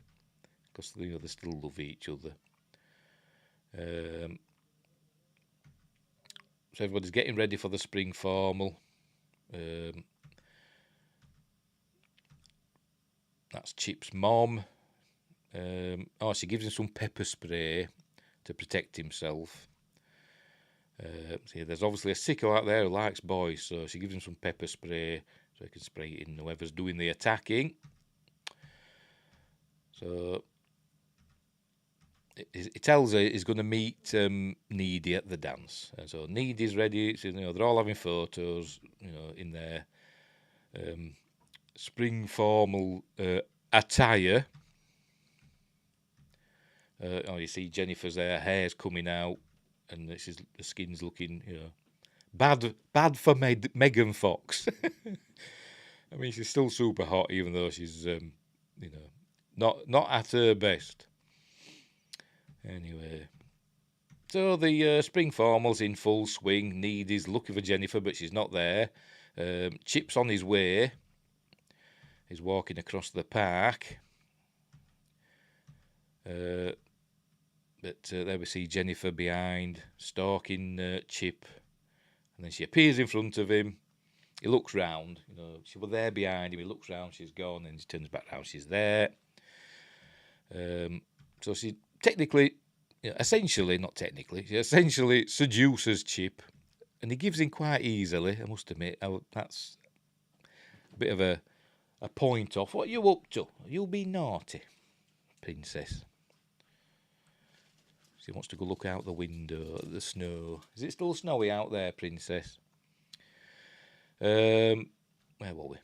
Because, they still love each other. So everybody's getting ready for the spring formal. That's Chip's mom. She gives him some pepper spray to protect himself. There's obviously a sicko out there who likes boys, so she gives him some pepper spray so he can spray it in whoever's doing the attacking. So it tells her he's going to meet Needy at the dance. And so Needy's ready. So, they're all having photos, in their spring formal attire. You see Jennifer's there, hair's coming out, and the skin's looking, bad for Megan Fox. I mean, she's still super hot, even though she's, not at her best. Anyway, so the spring formal's in full swing. Needy's looking for Jennifer, but she's not there. Chip's on his way. He's walking across the park. But there we see Jennifer behind, stalking Chip. And then she appears in front of him. He looks round. She was there behind him. He looks round, she's gone. And he turns back round, she's there. So she essentially seduces Chip. And he gives in quite easily, I must admit. That's a bit of a point off. What are you up to? You'll be naughty, princess. She wants to go look out the window at the snow. Is it still snowy out there, princess? Where were we?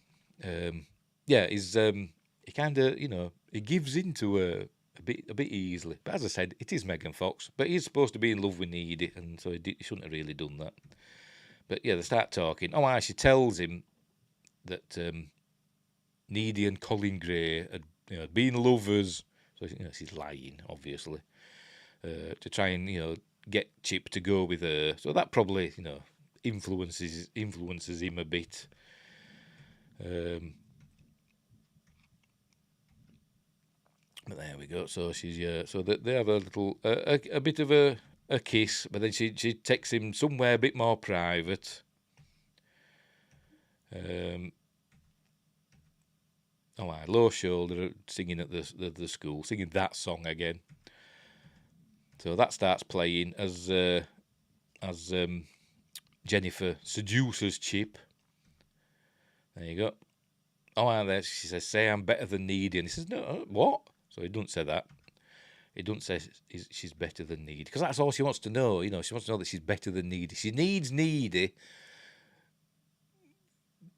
yeah, he kind of, he gives into a bit easily. But as I said, it is Megan Fox, but he's supposed to be in love with Needy, and so he shouldn't have really done that. But yeah, they start talking. Oh, she tells him that Needy and Colin Gray had been lovers. So she's lying, obviously, to try and get Chip to go with her. So that probably influences him a bit. But there we go. So she's so they have a little a bit of a kiss, but then she takes him somewhere a bit more private. Low shoulder singing at the school, singing that song again. So that starts playing as Jennifer seduces Chip. There you go. There she says, "Say I'm better than Needy," and he says, "No, what?" So he doesn't say that. He doesn't say she's better than Needy, because that's all she wants to know. She wants to know that she's better than Needy. She needs Needy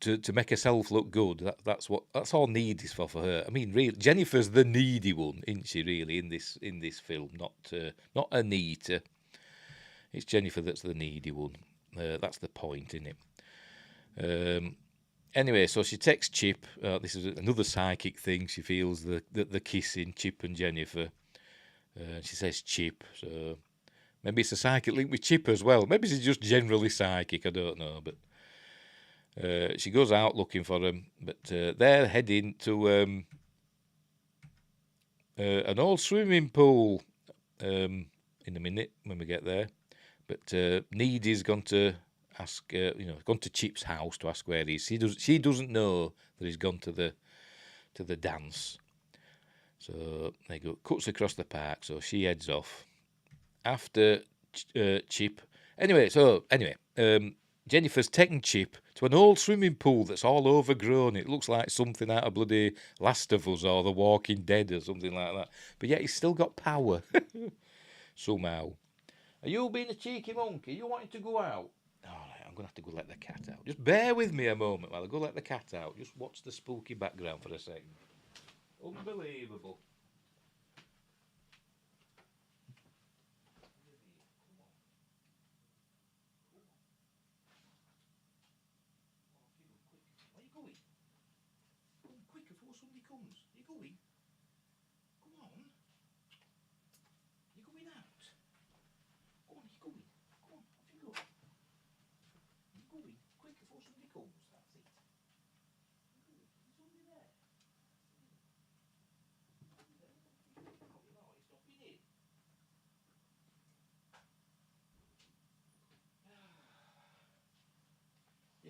to make herself look good. That's all Need is for her. I mean, really, Jennifer's the needy one, isn't she? Really, in this film, not Anita. It's Jennifer that's the needy one. That's the point, isn't it? Anyway, so she texts Chip. This is another psychic thing. She feels the kissing, Chip and Jennifer. She says Chip, so maybe it's a psychic link with Chip as well. Maybe she's just generally psychic. I don't know, but. She goes out looking for him, but they're heading to an old swimming pool in a minute when we get there. But Needy's gone to ask, gone to Chip's house to ask where he is. She doesn't know that he's gone to the dance. So they go, cuts across the park. So she heads off after Chip. Anyway, Jennifer's taken Chip to an old swimming pool that's all overgrown. It looks like something out of bloody Last of Us or The Walking Dead or something like that. But yet he's still got power. Somehow. Are you being a cheeky monkey? You wanting to go out? All right, I'm going to have to go let the cat out. Just bear with me a moment while I go let the cat out. Just watch the spooky background for a second. Unbelievable.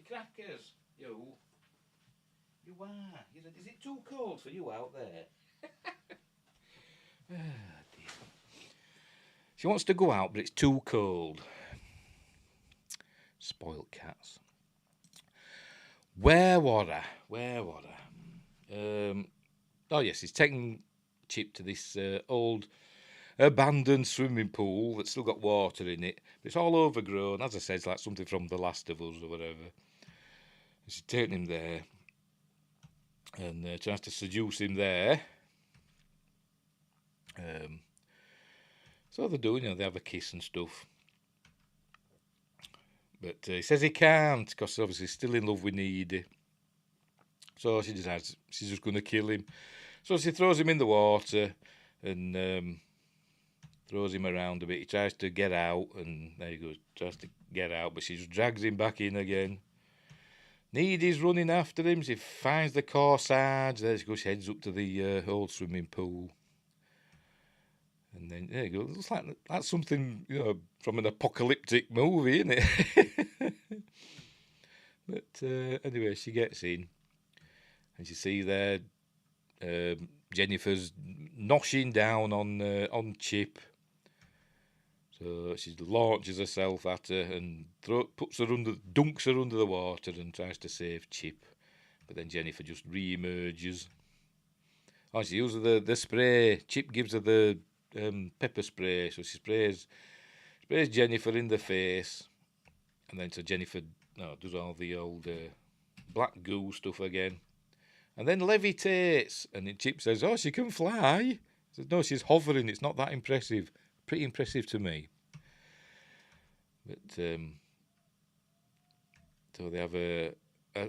Crackers, you are. Is it too cold for you out there? Dear. She wants to go out, but it's too cold. Spoilt cats. Where was I? Oh yes, he's taking Chip to this old abandoned swimming pool that's still got water in it, but it's all overgrown. As I said, it's like something from The Last of Us or whatever. She's taking him there and tries to seduce him there. So they're doing, they have a kiss and stuff. But he says he can't because obviously he's still in love with Needy. So she decides she's just going to kill him. So she throws him in the water and throws him around a bit. He tries to get out, and there he goes, tries to get out, but she just drags him back in again. Needy's running after him. She finds the corsage. There she goes. She heads up to the old swimming pool. And then there you go. It looks like that's something from an apocalyptic movie, isn't it? But anyway, she gets in, and you see there Jennifer's noshing down on Chip. So she launches herself at her and dunks her under the water and tries to save Chip. But then Jennifer just re-emerges. Oh, she uses the spray. Chip gives her the pepper spray. So she sprays Jennifer in the face. And then so Jennifer does all the old black goo stuff again. and then levitates. And then Chip says, "Oh, she can fly." He says, "No, she's hovering. It's not that impressive." Pretty impressive to me. But so they have a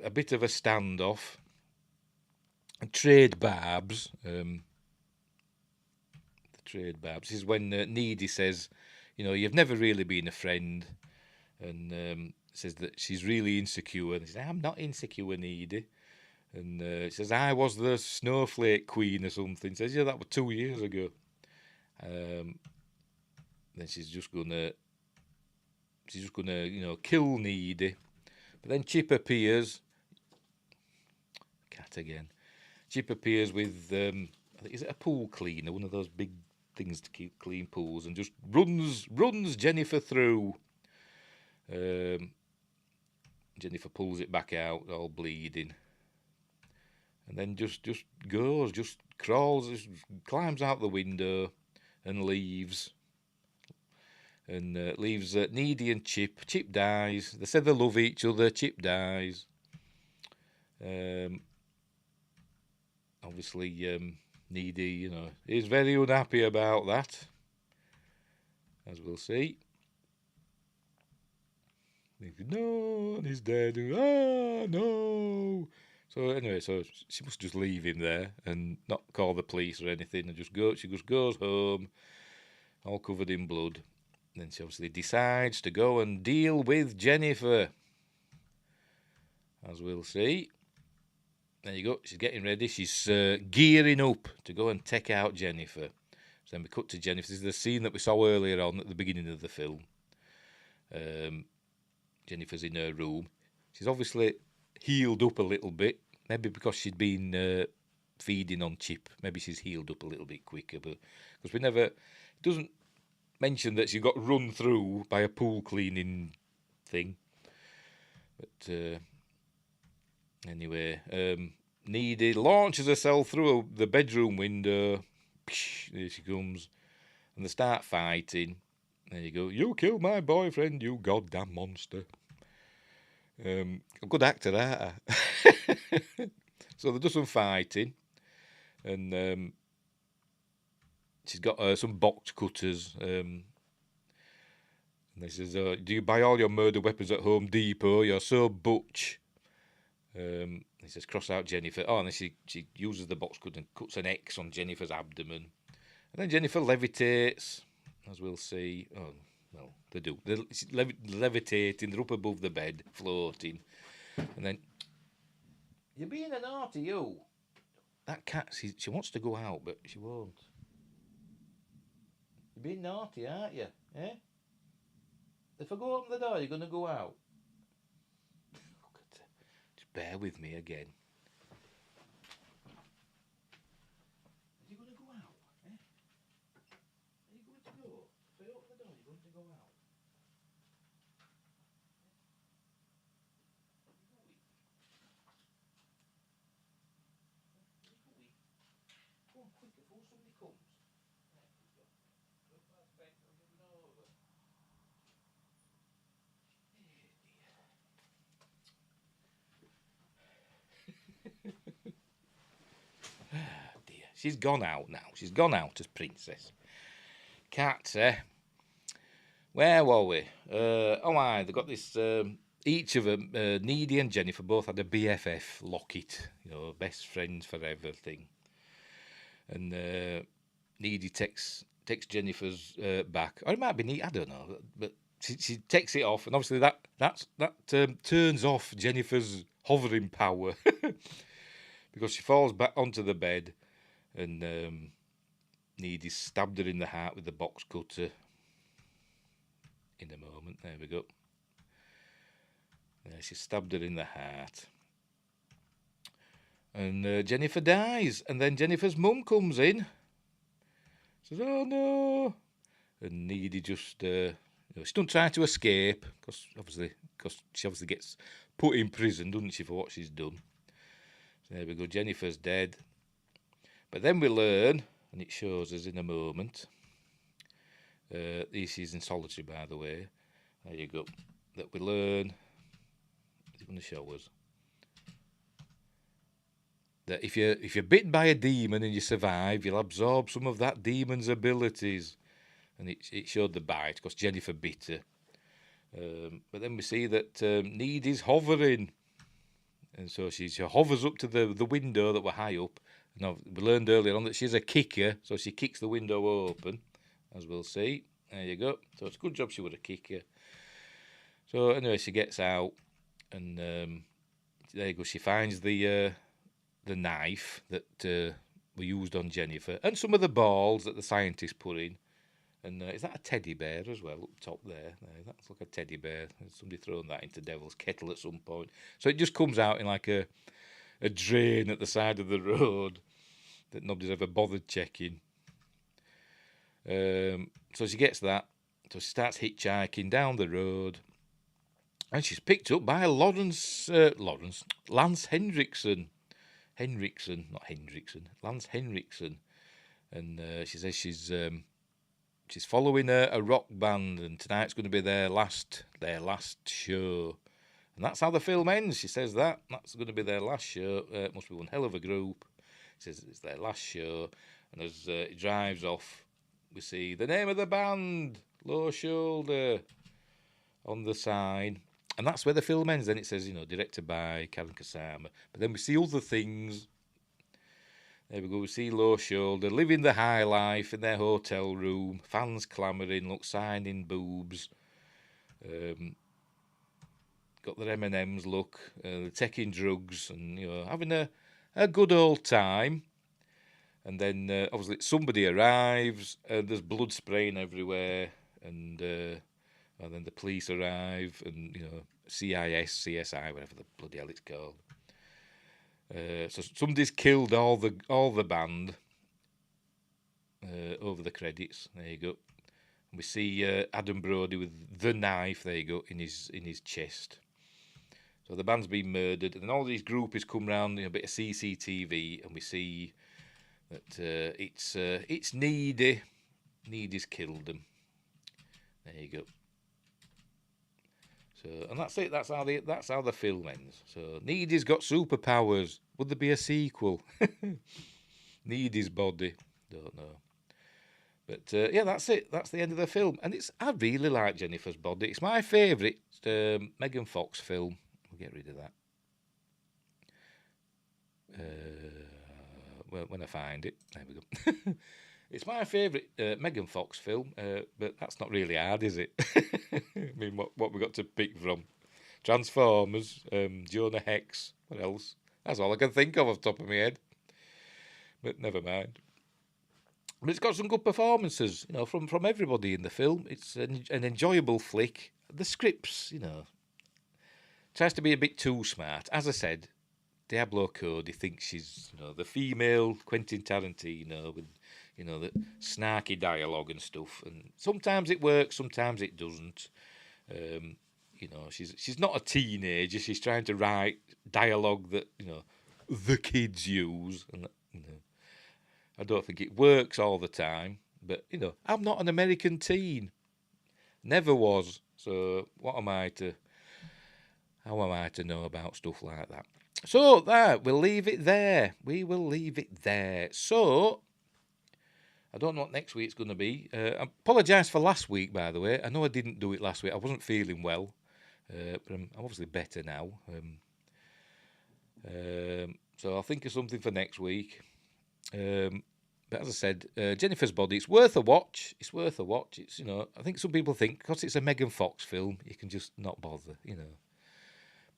bit of a standoff. And trade barbs. The trade barbs. This is when Needy says, "You've never really been a friend," and says that she's really insecure. And he says, "I'm not insecure, Needy." And she says, "I was the snowflake queen or something." He says, "Yeah, that was 2 years ago." Then she's just gonna, kill Needy. But then Chip appears. Cat again. Chip appears with, I think, is it a pool cleaner? One of those big things to keep clean pools, and just runs Jennifer through. Jennifer pulls it back out, all bleeding, and then just crawls, just climbs out the window, and leaves. And leaves Needy and Chip. Chip dies. They said they love each other. Chip dies. Obviously, Needy, is very unhappy about that, as we'll see. No, and he's dead. Ah, no. So anyway, she must just leave him there and not call the police or anything, and she just goes home, all covered in blood. Then she obviously decides to go and deal with Jennifer, as we'll see. There you go. She's getting ready. She's gearing up to go and take out Jennifer. So then we cut to Jennifer. This is the scene that we saw earlier on at the beginning of the film. Jennifer's in her room. She's obviously healed up a little bit. Maybe because she'd been feeding on Chip. Maybe she's healed up a little bit quicker. But because it doesn't mention that she got run through by a pool cleaning thing. But anyway, Needy launches herself through the bedroom window. There she comes. And they start fighting. There you go. "You killed my boyfriend, you goddamn monster." A good actor, aren't I? So they do some fighting. And she's got some box cutters. And they says, "Do you buy all your murder weapons at Home Depot? You're so butch." He says, "Cross out Jennifer." Oh, and then she uses the box cutter and cuts an X on Jennifer's abdomen. And then Jennifer levitates, as we'll see. Oh, well, they do. They're levitating. They're up above the bed, floating. And then, "You're being a naughty, you." That cat, she wants to go out, but she won't. "You're being naughty, aren't you? Eh? If I go open the door, you're going to go out." Just bear with me again. Are you going to go out? Eh? Are you going to go? If I open the door, you're going to go out. Go on, quick, before somebody comes. Dear. She's gone out now. She's gone out as princess. Cat, where were we? They got this. Each of them, Needy and Jennifer, both had a BFF locket, best friends forever thing. And Needy takes Jennifer's back, or it might be Needy, I don't know, but she takes it off, and obviously that turns off Jennifer's hovering power because she falls back onto the bed, and Needy stabbed her in the heart with the box cutter. In a moment, there we go. She stabbed her in the heart. And Jennifer dies. And then Jennifer's mum comes in. Says, "Oh no." And Needy just, she doesn't try to escape. Because she obviously gets put in prison, doesn't she, for what she's done. So there we go. Jennifer's dead. But then we learn, and it shows us in a moment. This is in solitary, by the way. There you go. That we learn. It's going to show us. that if you're bitten by a demon and you survive, you'll absorb some of that demon's abilities. And it showed the bite because Jennifer bit her. But then we see that Needy's hovering. And so she hovers up to the window that were high up. And we learned earlier on that she's a kicker, so she kicks the window open, as we'll see. There you go. So it's a good job she was a kicker. So anyway, she gets out, and there you go. She finds the knife that were used on Jennifer, and some of the balls that the scientists put in. And is that a teddy bear as well up top there? That's like a teddy bear. Somebody thrown that into Devil's Kettle at some point. So it just comes out in like a drain at the side of the road that nobody's ever bothered checking. So she gets that. So she starts hitchhiking down the road. And she's picked up by Lance Henriksen. Lance Henriksen. And she says she's following a rock band, and tonight's going to be their last show. And that's how the film ends. She says that's going to be their last show. It must be one hell of a group. She says it's their last show. And as it drives off, we see the name of the band, Low Shoulder, on the sign. And that's where the film ends. Then it says, directed by Karyn Kusama. But then we see other things. There we go, we see Low Shoulder living the high life in their hotel room, fans clamouring, signing boobs, got their M&Ms look, they're taking drugs and, having a good old time. And then, obviously, somebody arrives, and there's blood spraying everywhere, and then the police arrive, and, CIS, CSI, whatever the bloody hell it's called. So somebody's killed all the band over the credits. There you go. And we see Adam Brody with the knife. There you go, in his chest. So the band's been murdered, and then all these groupies come round, a bit of CCTV, and we see that it's Needy. Needy's killed them. There you go. So, and that's it. That's how the film ends. So Needy's got superpowers. Would there be a sequel? Needy's body. Don't know. But yeah, that's it. That's the end of the film. And I really like Jennifer's body. It's my favourite Megan Fox film. We'll get rid of that. Well, when I find it, there we go. It's my favourite Megan Fox film, but that's not really hard, is it? I mean, what we got to pick from? Transformers, Jonah Hex, what else? That's all I can think of off the top of my head. But never mind. But it's got some good performances, from everybody in the film. It's an enjoyable flick. The scripts, tries to be a bit too smart. As I said, Diablo Cody thinks she's, the female Quentin Tarantino with, the snarky dialogue and stuff. And sometimes it works, sometimes it doesn't. She's not a teenager. She's trying to write dialogue that, the kids use. And, I don't think it works all the time. But, I'm not an American teen. Never was. So how am I to know about stuff like that? So we'll leave it there. We will leave it there. So I don't know what next week's going to be. I apologise for last week, by the way. I know I didn't do it last week. I wasn't feeling well. But I'm obviously better now. So I'll think of something for next week. But as I said, Jennifer's Body, it's worth a watch. It's worth a watch. It's, I think some people think because it's a Megan Fox film, you can just not bother,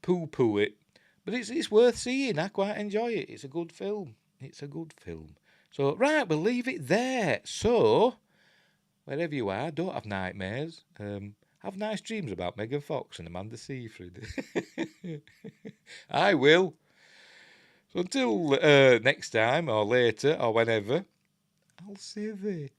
poo-poo it. But it's worth seeing. I quite enjoy it. It's a good film. So, right, we'll leave it there. So, wherever you are, don't have nightmares. Have nice dreams about Megan Fox and Amanda Seyfried. I will. So until next time, or later, or whenever, I'll say this.